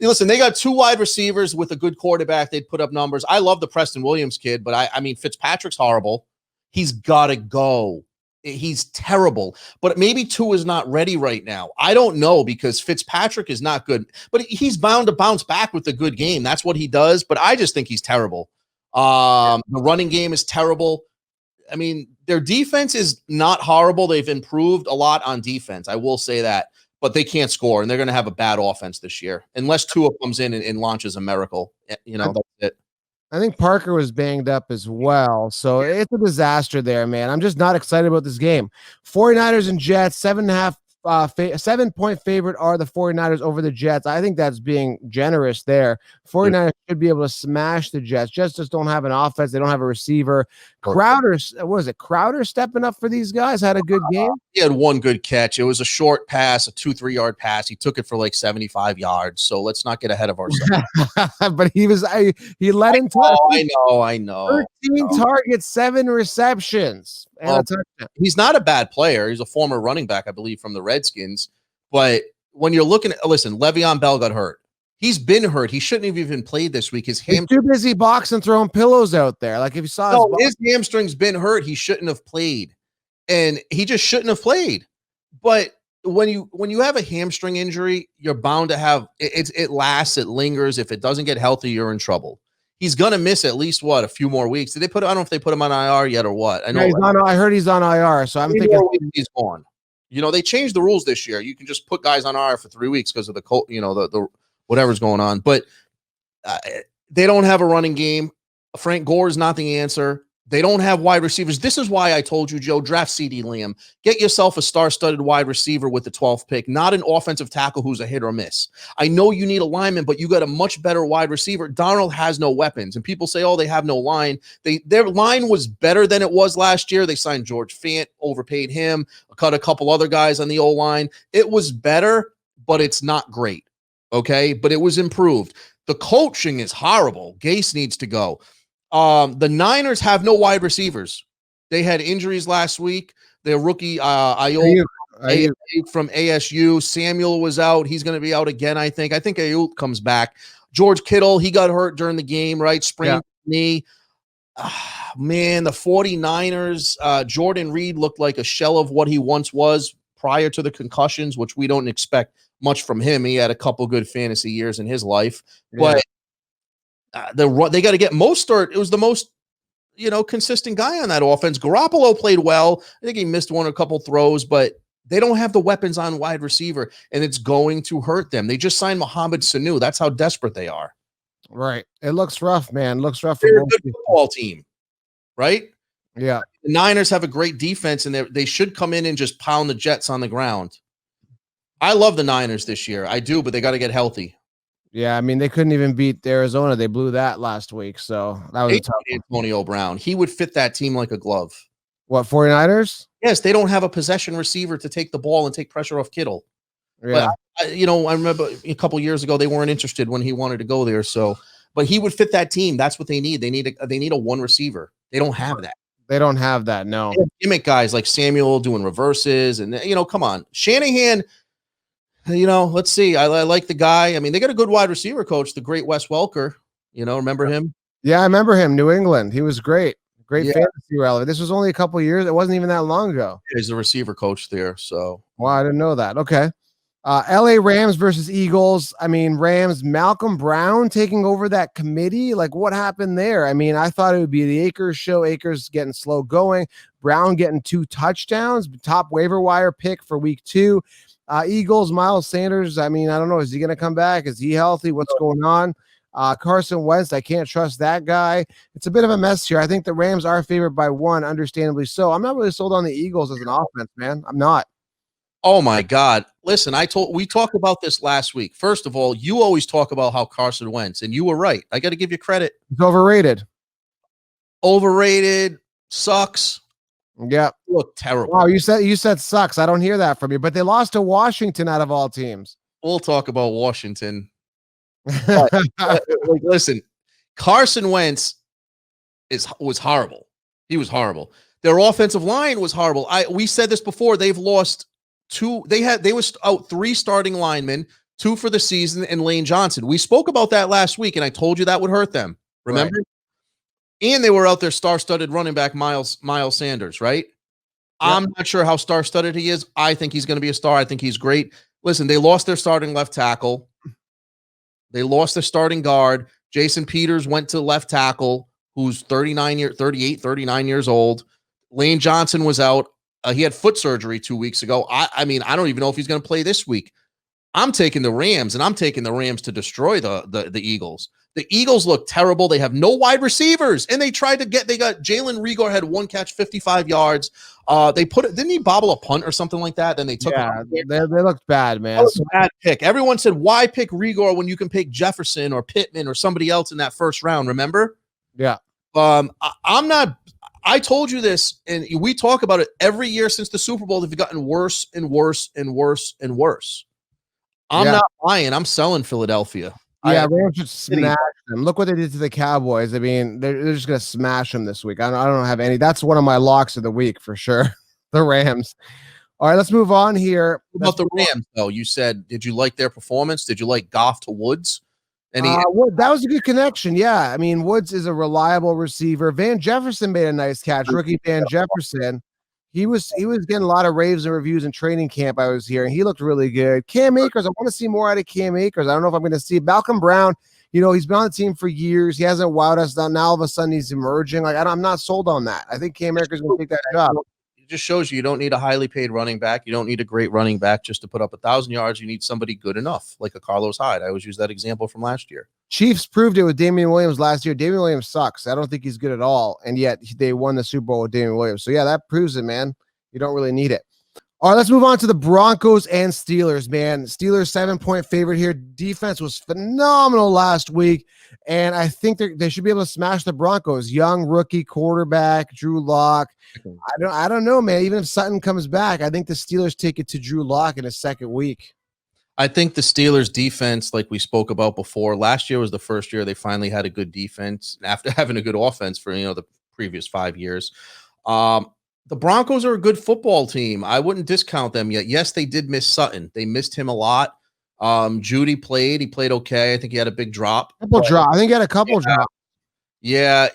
Listen, they got 2 wide receivers with a good quarterback. They'd put up numbers. I love the Preston Williams kid, but I mean, Fitzpatrick's horrible. He's got to go. he's terrible. But maybe Tua is not ready right now. I don't know, because Fitzpatrick is not good, but he's bound to bounce back with a good game. That's what he does. But I just think he's terrible. The running game is terrible. I mean, their defense is not horrible. They've improved a lot on defense. I will say that, but they can't score, and they're going to have a bad offense this year unless Tua comes in and launches a miracle. That's it. I think Parker was banged up as well. So it's a disaster there, man. I'm just not excited about this game. 49ers and Jets, 7.5 7-point favorite are the 49ers over the Jets. I think that's being generous there. 49ers should be able to smash the Jets. Jets just don't have an offense. They don't have a receiver. Crowder stepping up for these guys? Had a good game? He had one good catch. It was a short pass, a 2-3 yard pass. He took it for like 75 yards. So let's not get ahead of ourselves. But he led him to I know. 13 targets, 7 receptions. He's not a bad player. He's a former running back, I believe, from the Redskins. But when you're looking at, listen, Le'Veon Bell got hurt. He's been hurt. He shouldn't have even played this week. He's too busy boxing, throwing pillows out there. Like if you saw his hamstring's been hurt, he shouldn't have played. And he just shouldn't have played. But when you have a hamstring injury, you're bound to have it lasts, it lingers. If it doesn't get healthy, you're in trouble. He's gonna miss at least a few more weeks. Did they I don't know if they put him on IR yet or what. I know I heard he's on IR, so I'm thinking he's gone. They changed the rules this year. You can just put guys on IR for 3 weeks because of the whatever's going on. But they don't have a running game. Frank Gore is not the answer. They don't have wide receivers. This is why I told you, Joe, draft CeeDee Lamb. Get yourself a star-studded wide receiver with the 12th pick, not an offensive tackle who's a hit or miss. I know you need a lineman, but you got a much better wide receiver. Darnold has no weapons, and people say, they have no line. Their line was better than it was last year. They signed George Fant, overpaid him, cut a couple other guys on the O-line. It was better, but it's not great, okay? But it was improved. The coaching is horrible. Gase needs to go. The Niners have no wide receivers. They had injuries last week. Their rookie Ayuk from ASU. Samuel was out. He's going to be out again, I think. I think Ayuk comes back. George Kittle, he got hurt during the game, right? Sprained knee. Man, the 49ers, Jordan Reed looked like a shell of what he once was prior to the concussions, which we don't expect much from him. He had a couple good fantasy years in his life. But they got to get Mostert. It was the most, consistent guy on that offense. Garoppolo played well. I think he missed a couple throws, but they don't have the weapons on wide receiver, and it's going to hurt them. They just signed Mohamed Sanu. That's how desperate they are. Right. It looks rough, man. It looks rough. They're a good football team, right? Yeah. The Niners have a great defense, and they should come in and just pound the Jets on the ground. I love the Niners this year. I do, but they got to get healthy. Yeah, I mean, they couldn't even beat Arizona. They blew that last week, so that was a tough one. Antonio Brown. He would fit that team like a glove. What, 49ers? Yes, they don't have a possession receiver to take the ball and take pressure off Kittle. Yeah. But, I remember a couple years ago they weren't interested when he wanted to go there. So, but he would fit that team. That's what they need. They need a one receiver. They don't have that. They don't have that, no. Gimmick guys like Samuel doing reverses and, come on. Shanahan, let's see. I like the guy. I mean, they got a good wide receiver coach, the great Wes Welker. Remember him? Yeah, I remember him. New England. He was great. Great fantasy relevant. This was only a couple of years. It wasn't even that long ago. He's the receiver coach there. So, well, I didn't know that. Okay. LA Rams versus Eagles. I mean, Rams, Malcolm Brown taking over that committee. Like, what happened there? I mean, I thought it would be the Akers show. Akers getting slow going. Brown getting 2 touchdowns. Top waiver wire pick for week 2. Eagles, Miles Sanders. I mean, I don't know. Is he going to come back? Is he healthy? What's going on? Carson Wentz. I can't trust that guy. It's a bit of a mess here. I think the Rams are favored by 1, understandably so. I'm not really sold on the Eagles as an offense, man. I'm not. Oh my God. Listen, we talked about this last week. First of all, you always talk about how Carson Wentz, and you were right. I got to give you credit. It's overrated. Overrated. Sucks. Yeah. Look terrible. Wow, you said sucks. I don't hear that from you, but they lost to Washington out of all teams. We'll talk about Washington. But, listen, Carson Wentz was horrible. He was horrible. Their offensive line was horrible. We said this before. They've lost 2. They was out 3 starting linemen, 2 for the season, and Lane Johnson. We spoke about that last week, and I told you that would hurt them. Remember? Right. And they were out their star-studded running back Miles Sanders, right? I'm not sure how star-studded he is. I think he's going to be a star. I think he's great. Listen, they lost their starting left tackle. They lost their starting guard. Jason Peters went to left tackle, who's 38, 39 years old. Lane Johnson was out. He had foot surgery 2 weeks ago. I mean, I don't even know if he's going to play this week. I'm taking the Rams, and I'm taking the Rams to destroy the Eagles. The Eagles look terrible. They have no wide receivers, and they got Jalen Reagor had one catch, 55 yards. Didn't he bobble a punt or something like that? Then they took they looked bad, man. That was a bad pick. Everyone said, why pick Reagor when you can pick Jefferson or Pittman or somebody else in that first round? Remember? Yeah. I told you this, and we talk about it every year since the Super Bowl. They've gotten worse and worse and worse and worse. I'm not buying. I'm selling Philadelphia. Yeah, Rams should smash them. Look what they did to the Cowboys. I mean, they're just going to smash them this week. I don't have any. That's one of my locks of the week for sure. The Rams. All right, let's move on here. What about the Rams, though? You said, did you like their performance? Did you like Goff to Woods? That was a good connection. Yeah, I mean, Woods is a reliable receiver. Van Jefferson made a nice catch. Rookie Van Jefferson. He was getting a lot of raves and reviews in training camp. I was hearing he looked really good. Cam Akers, I want to see more out of Cam Akers. I don't know if I'm going to see Malcolm Brown. You know, he's been on the team for years. He hasn't wowed us. Now all of a sudden he's emerging. Like I'm not sold on that. I think Cam Akers is going to take that job. It just shows you don't need a highly paid running back. You don't need a great running back just to put up 1,000 yards. You need somebody good enough, like a Carlos Hyde. I always use that example from last year. Chiefs proved it with Damian Williams last year. Damian Williams sucks. I don't think he's good at all, and yet they won the Super Bowl with Damian Williams. So yeah, that proves it, man. You don't really need it. All right, let's move on to the Broncos and Steelers, man. Steelers 7-point favorite here. Defense was phenomenal last week, and I think they should be able to smash the Broncos. Young rookie quarterback, Drew Lock. I don't know, man. Even if Sutton comes back, I think the Steelers take it to Drew Lock in his second week. I think the Steelers defense, like we spoke about before, last year was the first year they finally had a good defense after having a good offense for, the previous 5 years. The Broncos are a good football team. I wouldn't discount them yet. Yes, they did miss Sutton. They missed him a lot. Judy played. He played okay. I think he had a big drop. I think he had a couple drops. Yeah,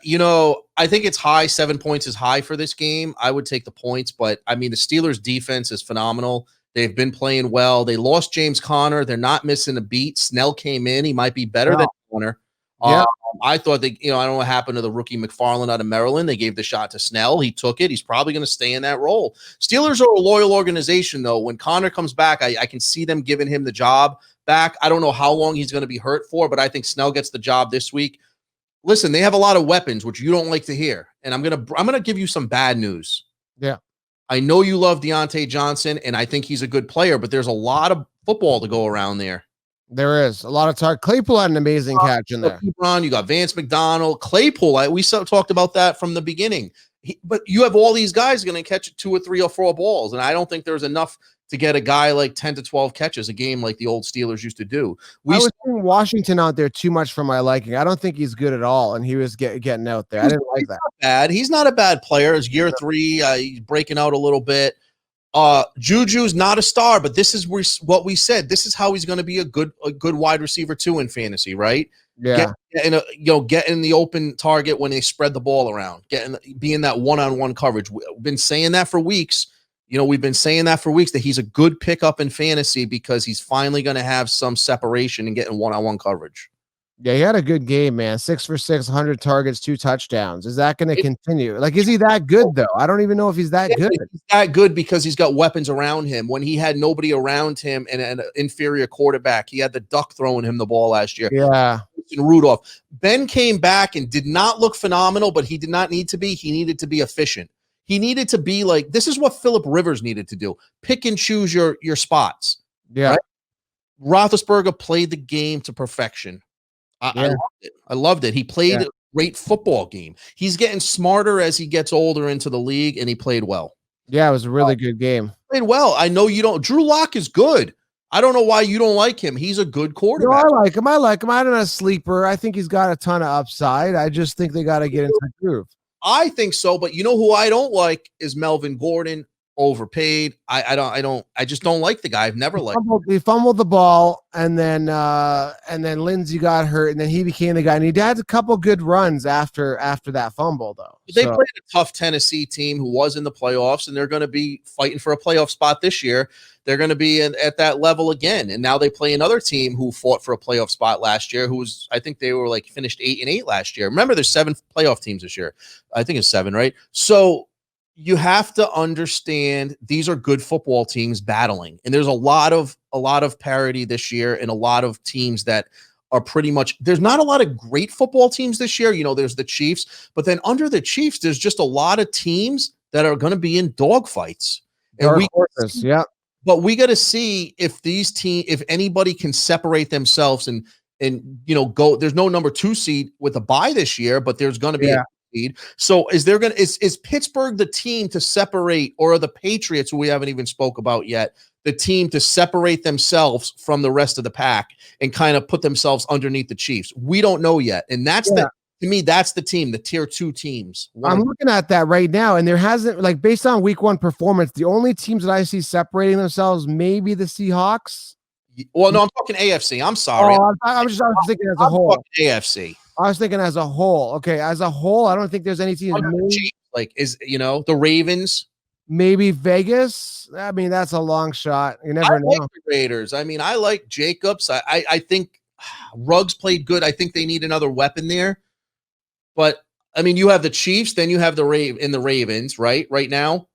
I think it's high. 7 points is high for this game. I would take the points, but I mean, the Steelers defense is phenomenal. They've been playing well. They lost James Conner. They're not missing a beat. Snell came in. He might be better than Conner. Yeah. I thought I don't know what happened to the rookie McFarland out of Maryland. They gave the shot to Snell. He took it. He's probably going to stay in that role. Steelers are a loyal organization, though. When Conner comes back, I can see them giving him the job back. I don't know how long he's going to be hurt for, but I think Snell gets the job this week. Listen, they have a lot of weapons, which you don't like to hear. And I'm gonna give you some bad news. Yeah. I know you love Deontay Johnson, and I think he's a good player, but there's a lot of football to go around there. There is a lot of target. Claypool had an amazing catch in there. You got Vance McDonald, Claypool. We talked about that from the beginning. But you have all these guys going to catch 2 or 3 or 4 balls, and I don't think there's enough to get a guy like 10 to 12 catches a game like the old Steelers used to do. I was seeing Washington out there too much for my liking. I don't think he's good at all, and he was getting out there. I didn't like that. Bad. He's not a bad player. It's year 3. He's breaking out a little bit. Juju's not a star, but this is what we said. This is how he's going to be a good wide receiver too in fantasy, right? Yeah. Get in the open target when they spread the ball around. Be in that one-on-one coverage. We've been saying that for weeks. We've been saying that for weeks that he's a good pickup in fantasy because he's finally going to have some separation and getting one-on-one coverage. Yeah, he had a good game, man. 6 for 6, 100 targets, 2 touchdowns. Is that going to continue? Like, is he that good, though? I don't even know if he's that good. He's that good because he's got weapons around him. When he had nobody around him and an inferior quarterback, he had the duck throwing him the ball last year. Yeah. Rudolph. Ben came back and did not look phenomenal, but he did not need to be. He needed to be efficient. He needed to be like, this is what Phillip Rivers needed to do. Pick and choose your spots. Yeah. Right? Roethlisberger played the game to perfection. I loved it. He played a great football game. He's getting smarter as he gets older into the league, and he played well. Yeah, it was a really good game. Played well. I know you don't. Drew Lock is good. I don't know why you don't like him. He's a good quarterback. No, I like him. I don't know, a sleeper. I think he's got a ton of upside. I just think they got to get into the groove. I think so, but you know who I don't like is Melvin Gordon. overpaid. I just don't like the guy. I've never liked him. He fumbled the ball, and then Lindsey got hurt, and then he became the guy. And he had a couple good runs after that fumble, though. They played a tough Tennessee team who was in the playoffs, and they're going to be fighting for a playoff spot this year. They're going to be at that level again. And now they play another team who fought for a playoff spot last year, I think they were like finished 8-8 last year. Remember, there's 7 playoff teams this year. I think it's 7, right? So you have to understand these are good football teams battling. And there's a lot of parity this year, and a lot of teams that are pretty much, there's not a lot of great football teams this year. There's the Chiefs, but then under the Chiefs, there's just a lot of teams that are going to be in dogfights. And but we got to see if if anybody can separate themselves and go. There's no number 2 seed with a bye this year, but there's going to be a seed. So is Pittsburgh the team to separate, or are the Patriots, who we haven't even spoke about yet, the team to separate themselves from the rest of the pack and kind of put themselves underneath the Chiefs? We don't know yet. And that's to me, that's the team, the tier 2 teams. I'm looking at that right now, and there hasn't, like, based on week 1 performance, the only teams that I see separating themselves, maybe the Seahawks. Well, no, I'm talking AFC. I'm sorry. I was thinking as a whole. AFC. I was thinking as a whole. Okay, as a whole, I don't think there's any teams. The Ravens. Maybe Vegas. I mean, that's a long shot. You never know. Like the Raiders. I mean, I like Jacobs. I think Ruggs played good. I think they need another weapon there. But I mean, you have the Chiefs, then you have the Ravens, right? Right now.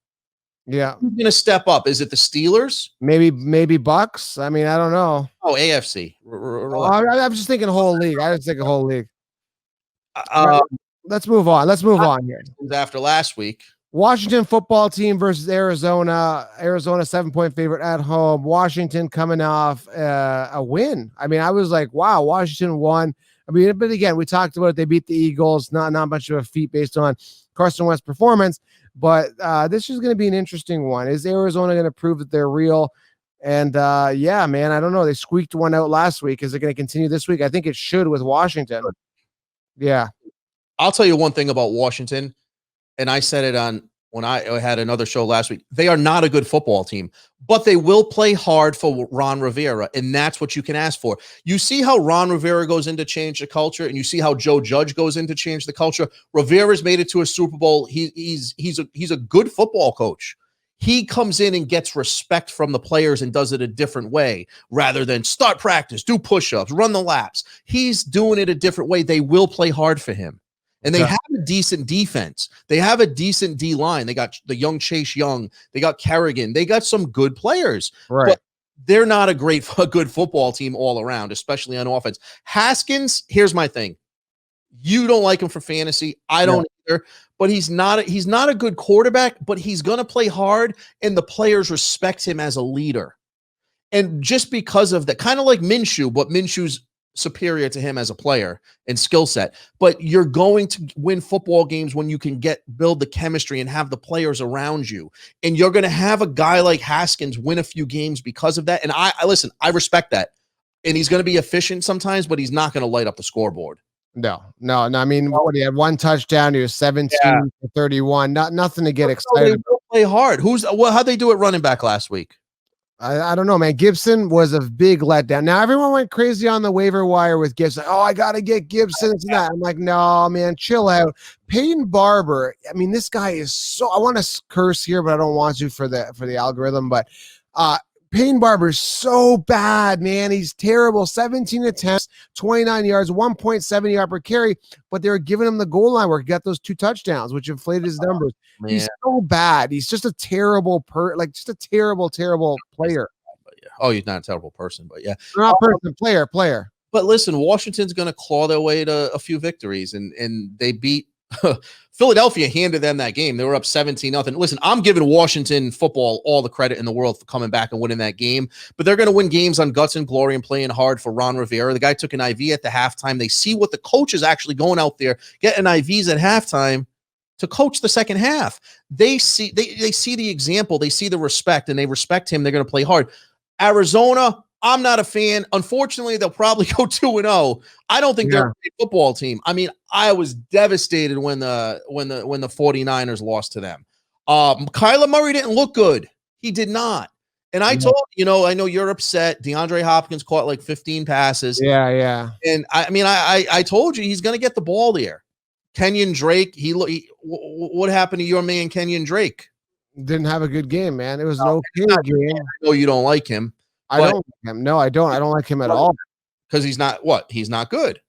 Yeah. Who's going to step up? Is it the Steelers? Maybe Bucks. I mean, I don't know. Oh, AFC. I'm just thinking whole league. I just think a whole league. Let's move on. On here. After last week. Washington football team versus Arizona. Arizona 7-point favorite at home. Washington coming off a win. I mean, I was like, wow, Washington won. I mean, but again, we talked about it. They beat the Eagles. Not much of a feat based on Carson Wentz performance. But this is going to be an interesting one. Is Arizona going to prove that they're real? And yeah, man, I don't know. They squeaked one out last week. Is it going to continue this week? I think it should with Washington. Yeah. I'll tell you one thing about Washington, and I said it when I had another show last week. They are not a good football team, but they will play hard for Ron Rivera, and that's what you can ask for. You see how Ron Rivera goes in to change the culture, and you see how Joe Judge goes in to change the culture. Rivera's made it to a Super Bowl. He's a good football coach. He comes in and gets respect from the players and does it a different way rather than start practice, do push-ups, run the laps. He's doing it a different way. They will play hard for him. And they have a decent defense. They have a decent D-line. They got the young Chase Young. They got Kerrigan. They got some good players. Right. But they're not a good football team all around, especially on offense. Haskins, here's my thing. You don't like him for fantasy. I don't either. But he's not a good quarterback, but he's going to play hard, and the players respect him as a leader. And just because of that, kind of like Minshew, but Minshew's superior to him as a player and skill set. But you're going to win football games when you can build the chemistry and have the players around you. And you're going to have a guy like Haskins win a few games because of that. And I listen, I respect that. And he's going to be efficient sometimes, but he's not going to light up the scoreboard. No. I mean, what, he had one touchdown. He was 17 to 31. Nothing to get excited. They will play hard. How'd they do at running back last week? I don't know, man. Gibson was a big letdown. Now everyone went crazy on the waiver wire with Gibson. Oh, I got to get Gibson. It's that. I'm like, no, man, chill out. Peyton Barber. I mean, this guy is so. I want to curse here, but I don't want to for the algorithm. But Peyton Barber is so bad, man. He's terrible. 17 attempts, 29 yards, 1.7 yard per carry. But they were giving him the goal line work. He got those 2 touchdowns, which inflated his numbers. Man. He's so bad. He's just a terrible terrible player. Oh, he's not a terrible person, but yeah. Not person, player. But listen, Washington's going to claw their way to a few victories, and they beat Philadelphia, handed them that game. They were up 17-0. Listen, I'm giving Washington football all the credit in the world for coming back and winning that game, but they're going to win games on guts and glory and playing hard for Ron Rivera. The guy took an IV at the halftime. They see what the coach is actually going out there, getting IVs at halftime to coach the second half. They see the example, they see the respect, and they respect him. They're going to play hard. Arizona, I'm not a fan. Unfortunately, they'll probably go 2-0. I don't think they're a football team. I mean, I was devastated when the 49ers lost to them. Kyler Murray didn't look good. He did not. And I told I know you're upset. DeAndre Hopkins caught like 15 passes. Yeah. And I told you he's going to get the ball there. Kenyon Drake, what happened to your man Kenyon Drake? Didn't have a good game, man. It was an okay game. I know you don't like him. I don't like him. No, I don't. I don't like him at all. Because he's not what? He's not good.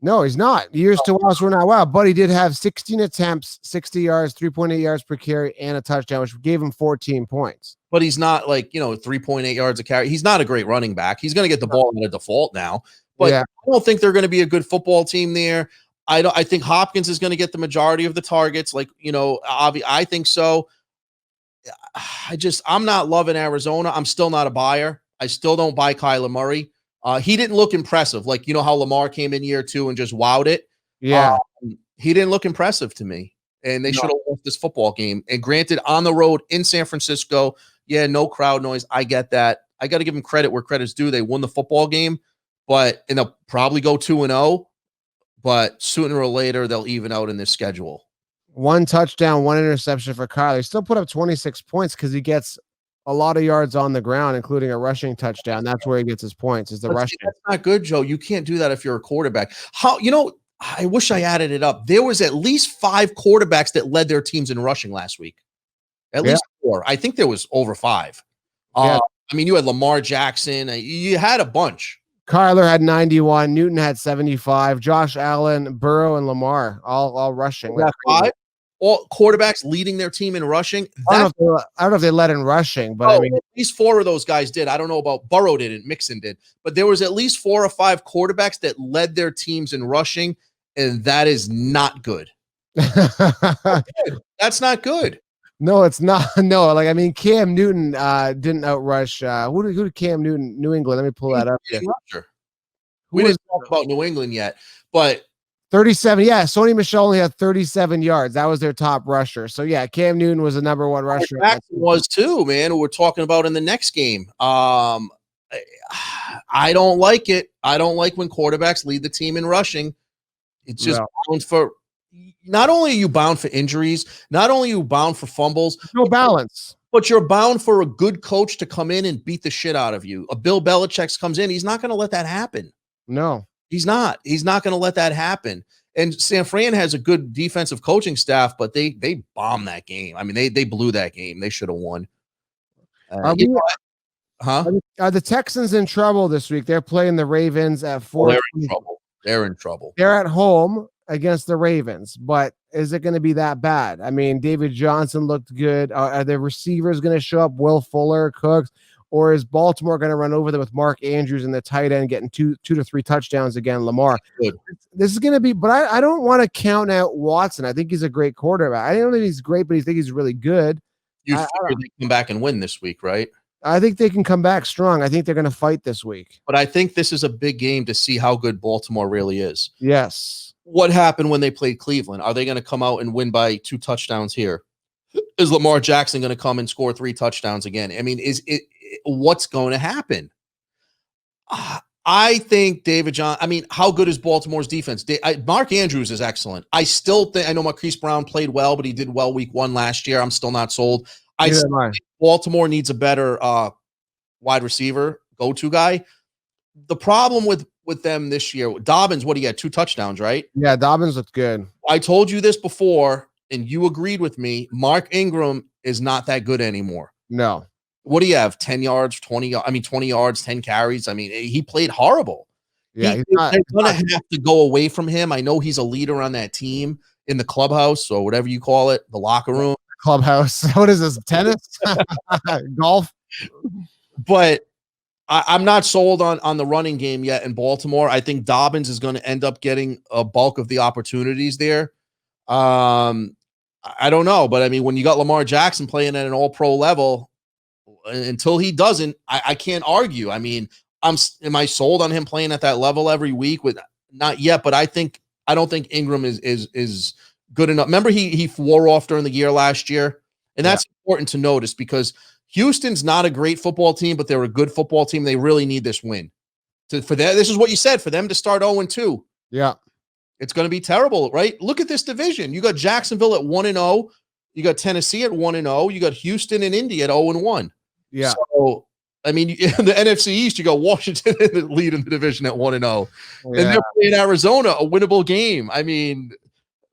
No, he's not. Years to us were not wow, but he did have 16 attempts, 60 yards, 3.8 yards per carry, and a touchdown, which gave him 14 points. But he's not 3.8 yards a carry. He's not a great running back. He's going to get the ball at a default now. But I don't think they're going to be a good football team there. I think Hopkins is going to get the majority of the targets. I think so. I'm not loving Arizona. I'm still not a buyer. I still don't buy Kyler Murray. He didn't look impressive. How Lamar came in year 2 and just wowed it. Yeah. He didn't look impressive to me. And they should have lost this football game. And granted, on the road in San Francisco, no crowd noise. I get that. I got to give them credit where credit's due. They won the football game, and they'll probably go 2-0. But sooner or later, they'll even out in their schedule. 1 touchdown, 1 interception for Kyler. He still put up 26 points because he gets a lot of yards on the ground, including a rushing touchdown. That's where he gets his points, is the rushing. That's not good, Joe. You can't do that if you're a quarterback. I wish I added it up. There was at least 5 quarterbacks that led their teams in rushing last week. At least 4. I think there was over 5. You had Lamar Jackson. You had a bunch. Kyler had 91. Newton had 75. Josh Allen, Burrow, and Lamar all rushing. That's 5. All quarterbacks leading their team in rushing. I don't know if they led in rushing, but at least 4 of those guys did. I don't know about Burrow didn't, Mixon did, but there was at least 4 or 5 quarterbacks that led their teams in rushing, and that is not good. That's not good. No, it's not. No, Cam Newton didn't outrush. Who did Cam Newton? New England. Let me pull that up. We didn't talk about New England yet, but 37. Yeah, Sony Michel only had 37 yards. That was their top rusher. So Cam Newton was the number 1 rusher. Jackson was too, man. Who we're talking about in the next game. I don't like it. I don't like when quarterbacks lead the team in rushing. It's just bound for. Not only are you bound for injuries, not only are you bound for fumbles, no balance, but you're bound for a good coach to come in and beat the shit out of you. A Bill Belichick comes in. He's not going to let that happen. No. He's not going to let that happen. And San Fran has a good defensive coaching staff, but they bombed that game. They blew that game. They should have won. Are the Texans in trouble this week? They're playing the Ravens at 4. They're in trouble. They're at home against the Ravens, but is it going to be that bad? David Johnson looked good. Are the receivers going to show up? Will Fuller, Cooks? Or is Baltimore going to run over them with Mark Andrews and the tight end getting 2 to 3 touchdowns again? Lamar. Good. This is going to be, but I don't want to count out Watson. I think he's a great quarterback. I don't think he's great, but I think he's really good. You figure they come back and win this week, right? I think they can come back strong. I think they're going to fight this week. But I think this is a big game to see how good Baltimore really is. Yes. What happened when they played Cleveland? Are they going to come out and win by 2 touchdowns here? Is Lamar Jackson going to come and score 3 touchdowns again? What's going to happen? I think David John. How good is Baltimore's defense? Mark Andrews is excellent. I still think. I know Marquise Brown played well, but he did well week 1 last year. I'm still not sold. I think Baltimore needs a better wide receiver, go-to guy. The problem with them this year, Dobbins. What, he had 2 touchdowns, right? Yeah, Dobbins looked good. I told you this before, and you agreed with me. Mark Ingram is not that good anymore. No. What do you have? 10 yards, 20 yards, 10 carries. He played horrible. Yeah, they're going to have to go away from him. I know he's a leader on that team in the clubhouse or whatever you call it, the locker room. Clubhouse. What is this? Tennis? Golf? But I'm not sold on the running game yet in Baltimore. I think Dobbins is going to end up getting a bulk of the opportunities there. I don't know, but when you got Lamar Jackson playing at an all-pro level, until he doesn't, I can't argue. Am I sold on him playing at that level every week? Not yet, but I don't think Ingram is good enough. Remember, he wore off during the year last year, and that's important to notice because Houston's not a great football team, but they're a good football team. They really need this win. This is what you said, for them to start 0-2. Yeah. It's going to be terrible, right? Look at this division. You got Jacksonville at 1-0. You got Tennessee at 1-0. You got Houston and Indy at 0-1. Yeah. So, I mean, in the NFC East, you got Washington in the lead in the division at 1-0. And they're playing Arizona, a winnable game. I mean,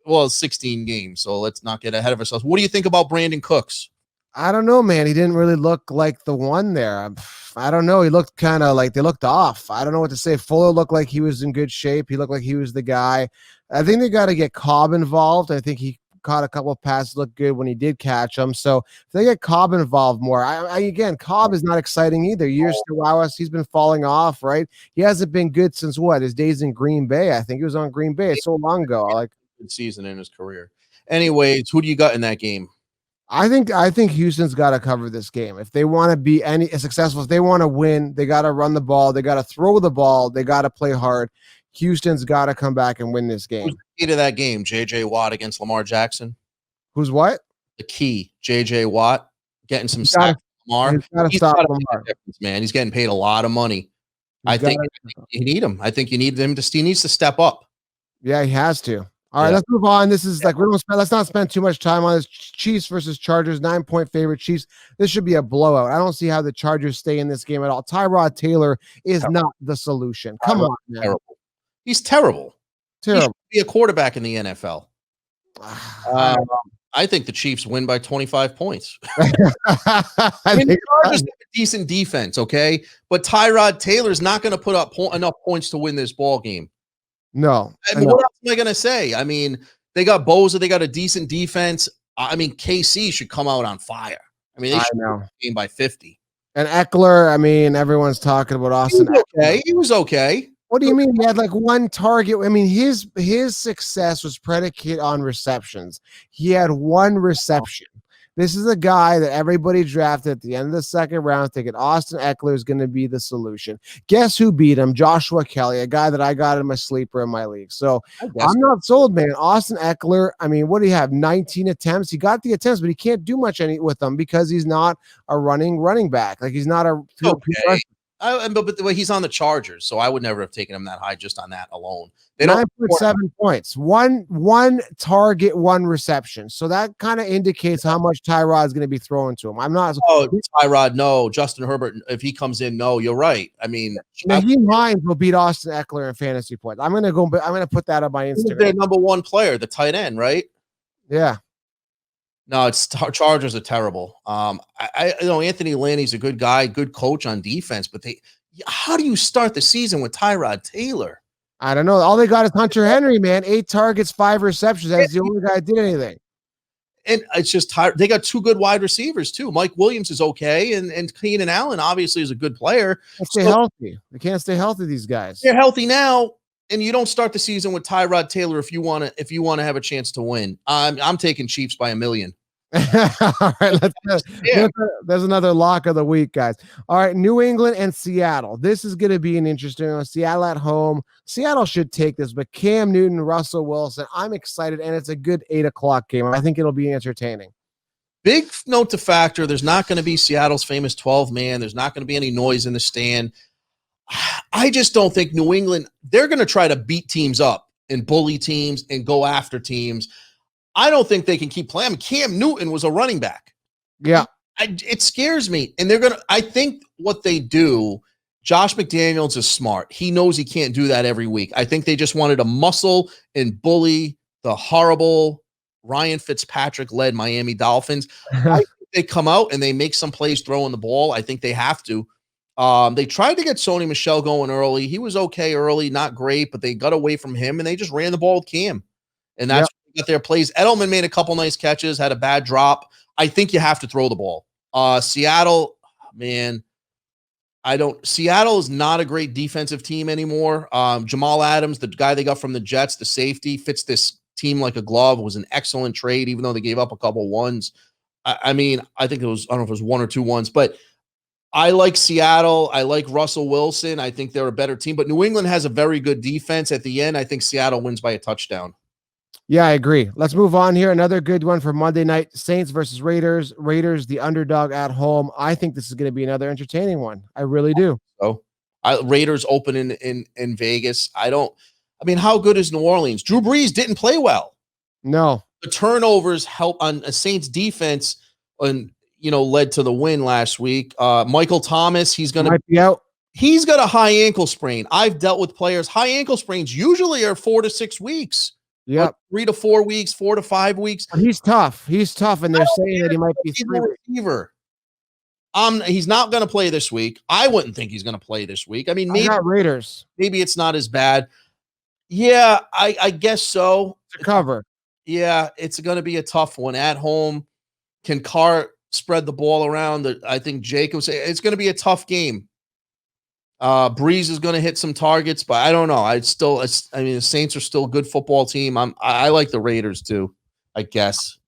well, 16 games, so let's not get ahead of ourselves. What do you think about Brandon Cooks? I don't know, man. He didn't really look like the one there. I don't know. He looked kind of like they looked off. I don't know what to say. Fuller looked like he was in good shape. He looked like he was the guy. I think they got to get Cobb involved. I think he caught a couple of passes, looked good when he did catch them. So if they get Cobb involved more, again, Cobb is not exciting either. Years to wow us. He's been falling off, right? He hasn't been good since what? His days in Green Bay. I think he was on Green Bay so long ago. Like good season in his career. Anyways, who do you got in that game? I think Houston's got to cover this game. If they want to be any successful, if they want to win, they got to run the ball. They got to throw the ball. They got to play hard. Houston's got to come back and win this game. Who's the key to that game? J.J. Watt against Lamar Jackson? Who's what? The key. J.J. Watt getting some sacks. Lamar. He's got to stop Lamar. Man, he's getting paid a lot of money. I think you need him. I think you need him to. He needs to step up. Yeah, he has to. All right, let's move on. This is like let's not spend too much time on this. Chiefs versus Chargers, 9-point favorite. Chiefs. This should be a blowout. I don't see how the Chargers stay in this game at all. Tyrod Taylor is not the solution. Come on, man. Terrible. He's terrible. He should be a quarterback in the NFL. I think the Chiefs win by 25 points. I mean, the Chargers have a decent defense, okay, but Tyrod Taylor's not going to put up enough points to win this ball game. No. I mean, what else am I going to say? I mean, they got Bosa. They got a decent defense. I mean, KC should come out on fire. I mean, they should win the game by 50. And Eckler, I mean, everyone's talking about Austin. He was okay. What do you mean? He had like one target. I mean, his success was predicated on receptions. He had one reception. This is a guy that everybody drafted at the end of the second round thinking Austin Eckler is going to be the solution. Guess who beat him? Joshua Kelly, a guy that I got in my sleeper in my league. So I'm not sold, man. Austin Eckler, I mean, what do you have? 19 attempts. He got the attempts, but he can't do much with them because he's not a running back. Like he's not a but he's on the Chargers, so I would never have taken him that high just on that alone. 9.7 points, one target, one reception. So that kind of indicates how much Tyrod is going to be throwing to him. I'm not. Oh, Tyrod, no. Justin Herbert, if he comes in, no. You're right. I mean, Naheem Hines will beat Austin Eckler in fantasy points. I'm going to put that on my Instagram. He's their number one player, the tight end, right? Yeah. No, it's Chargers are terrible. I know Anthony Lanny's a good guy, good coach on defense, but how do you start the season with Tyrod Taylor? I don't know. All they got is Hunter Henry, man. 8 targets, 5 receptions. That's the only guy that did anything. And it's just they got 2 good wide receivers too. Mike Williams is okay, and Keenan Allen obviously is a good player. Stay healthy. They can't stay healthy. These guys. They're healthy now. And you don't start the season with Tyrod Taylor if you want to have a chance to win. I'm taking Chiefs by 1 million. All right, there's another lock of the week, guys. All right, New England and Seattle. This is going to be an interesting one. Seattle at home. Seattle should take this, but Cam Newton, Russell Wilson. I'm excited, and it's a good 8:00 game. I think it'll be entertaining. Big note to factor: there's not going to be Seattle's famous 12-man. There's not going to be any noise in the stand. I just don't think New England, they're going to try to beat teams up and bully teams and go after teams. I don't think they can keep playing. I mean, Cam Newton was a running back. Yeah. It scares me. And I think what they do, Josh McDaniels is smart. He knows he can't do that every week. I think they just wanted to muscle and bully the horrible Ryan Fitzpatrick-led Miami Dolphins. I think they come out and they make some plays throwing the ball. I think they have to. They tried to get Sony Michel going early. He was okay early, not great, but they got away from him and they just ran the ball with Cam. And that's what they got their plays. Edelman made a couple nice catches, had a bad drop. I think you have to throw the ball. Seattle, man, Seattle is not a great defensive team anymore. Jamal Adams, the guy they got from the Jets, the safety, fits this team like a glove, was an excellent trade, even though they gave up a couple ones. I mean, I think it was, I don't know if it was 1 or 2 ones, but I like Seattle. I like Russell Wilson. I think they're a better team, but New England has a very good defense. At the end, I think Seattle wins by a touchdown. Yeah, I agree. Let's move on here. Another good one for Monday night. Saints versus Raiders. Raiders, the underdog at home. I think this is going to be another entertaining one. I really do. So, Raiders open in Vegas. How good is New Orleans? Drew Brees didn't play well. No. the turnovers help on a Saints defense and led to the win last week. Michael Thomas, he's going to be out. He's got a high ankle sprain. I've dealt with players. High ankle sprains usually are 4 to 6 weeks. Yep. Like 3 to 4 weeks, 4 to 5 weeks. But he's tough. He's tough, and they're saying that he might be a receiver. He's not going to play this week. I wouldn't think he's going to play this week. I mean, maybe Raiders. Maybe it's not as bad. Yeah, I guess so. To cover. Yeah, it's going to be a tough one at home. Can Carr spread the ball around? I think Jacobs. It's going to be a tough game. Breeze is going to hit some targets, but I don't know. I mean, the Saints are still a good football team. I like the Raiders too, I guess.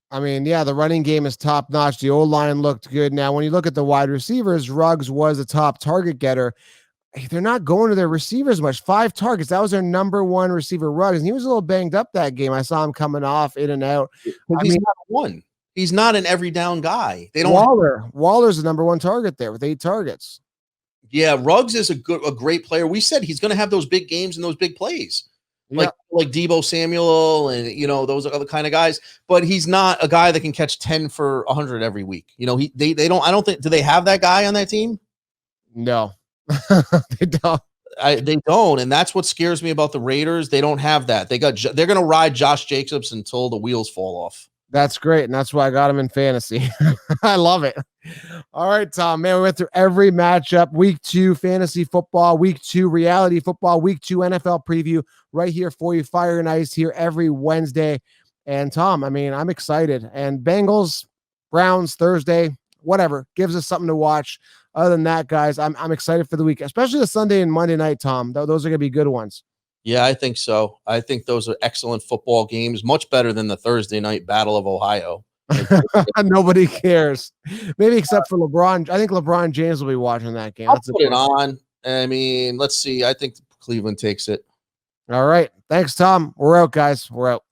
I mean, yeah, the running game is top notch. The old line looked good. Now, when you look at the wide receivers, Ruggs was a top target getter. They're not going to their receivers much. 5 targets. That was their number one receiver, Ruggs. And he was a little banged up that game. I saw him coming off in and out. He's not one. He's not an every down guy. They don't. Waller's the number one target there with 8 targets. Yeah, Ruggs is a great player. We said he's going to have those big games and those big plays, like Deebo Samuel and those other kind of guys. But he's not a guy that can catch 10 for 100 every week. They don't. I don't think. Do they have that guy on that team? No, they don't. They don't, and that's what scares me about the Raiders. They don't have that. They're going to ride Josh Jacobs until the wheels fall off. That's great, and that's why I got him in fantasy. I love it. All right, Tom, man, we went through every matchup. Week 2 fantasy football, week 2 reality football, week 2 NFL preview right here for you. Fire and Ice here every Wednesday. And Tom, I mean, I'm excited. And Bengals, Browns, Thursday, whatever, gives us something to watch. Other than that, guys, I'm excited for the week, especially the Sunday and Monday night, Tom. Those are going to be good ones. Yeah, I think so. I think those are excellent football games, much better than the Thursday night Battle of Ohio. Nobody cares. Maybe except for LeBron. I think LeBron James will be watching that game. I'll put it on. I mean, let's see. I think Cleveland takes it. All right. Thanks, Tom. We're out, guys. We're out.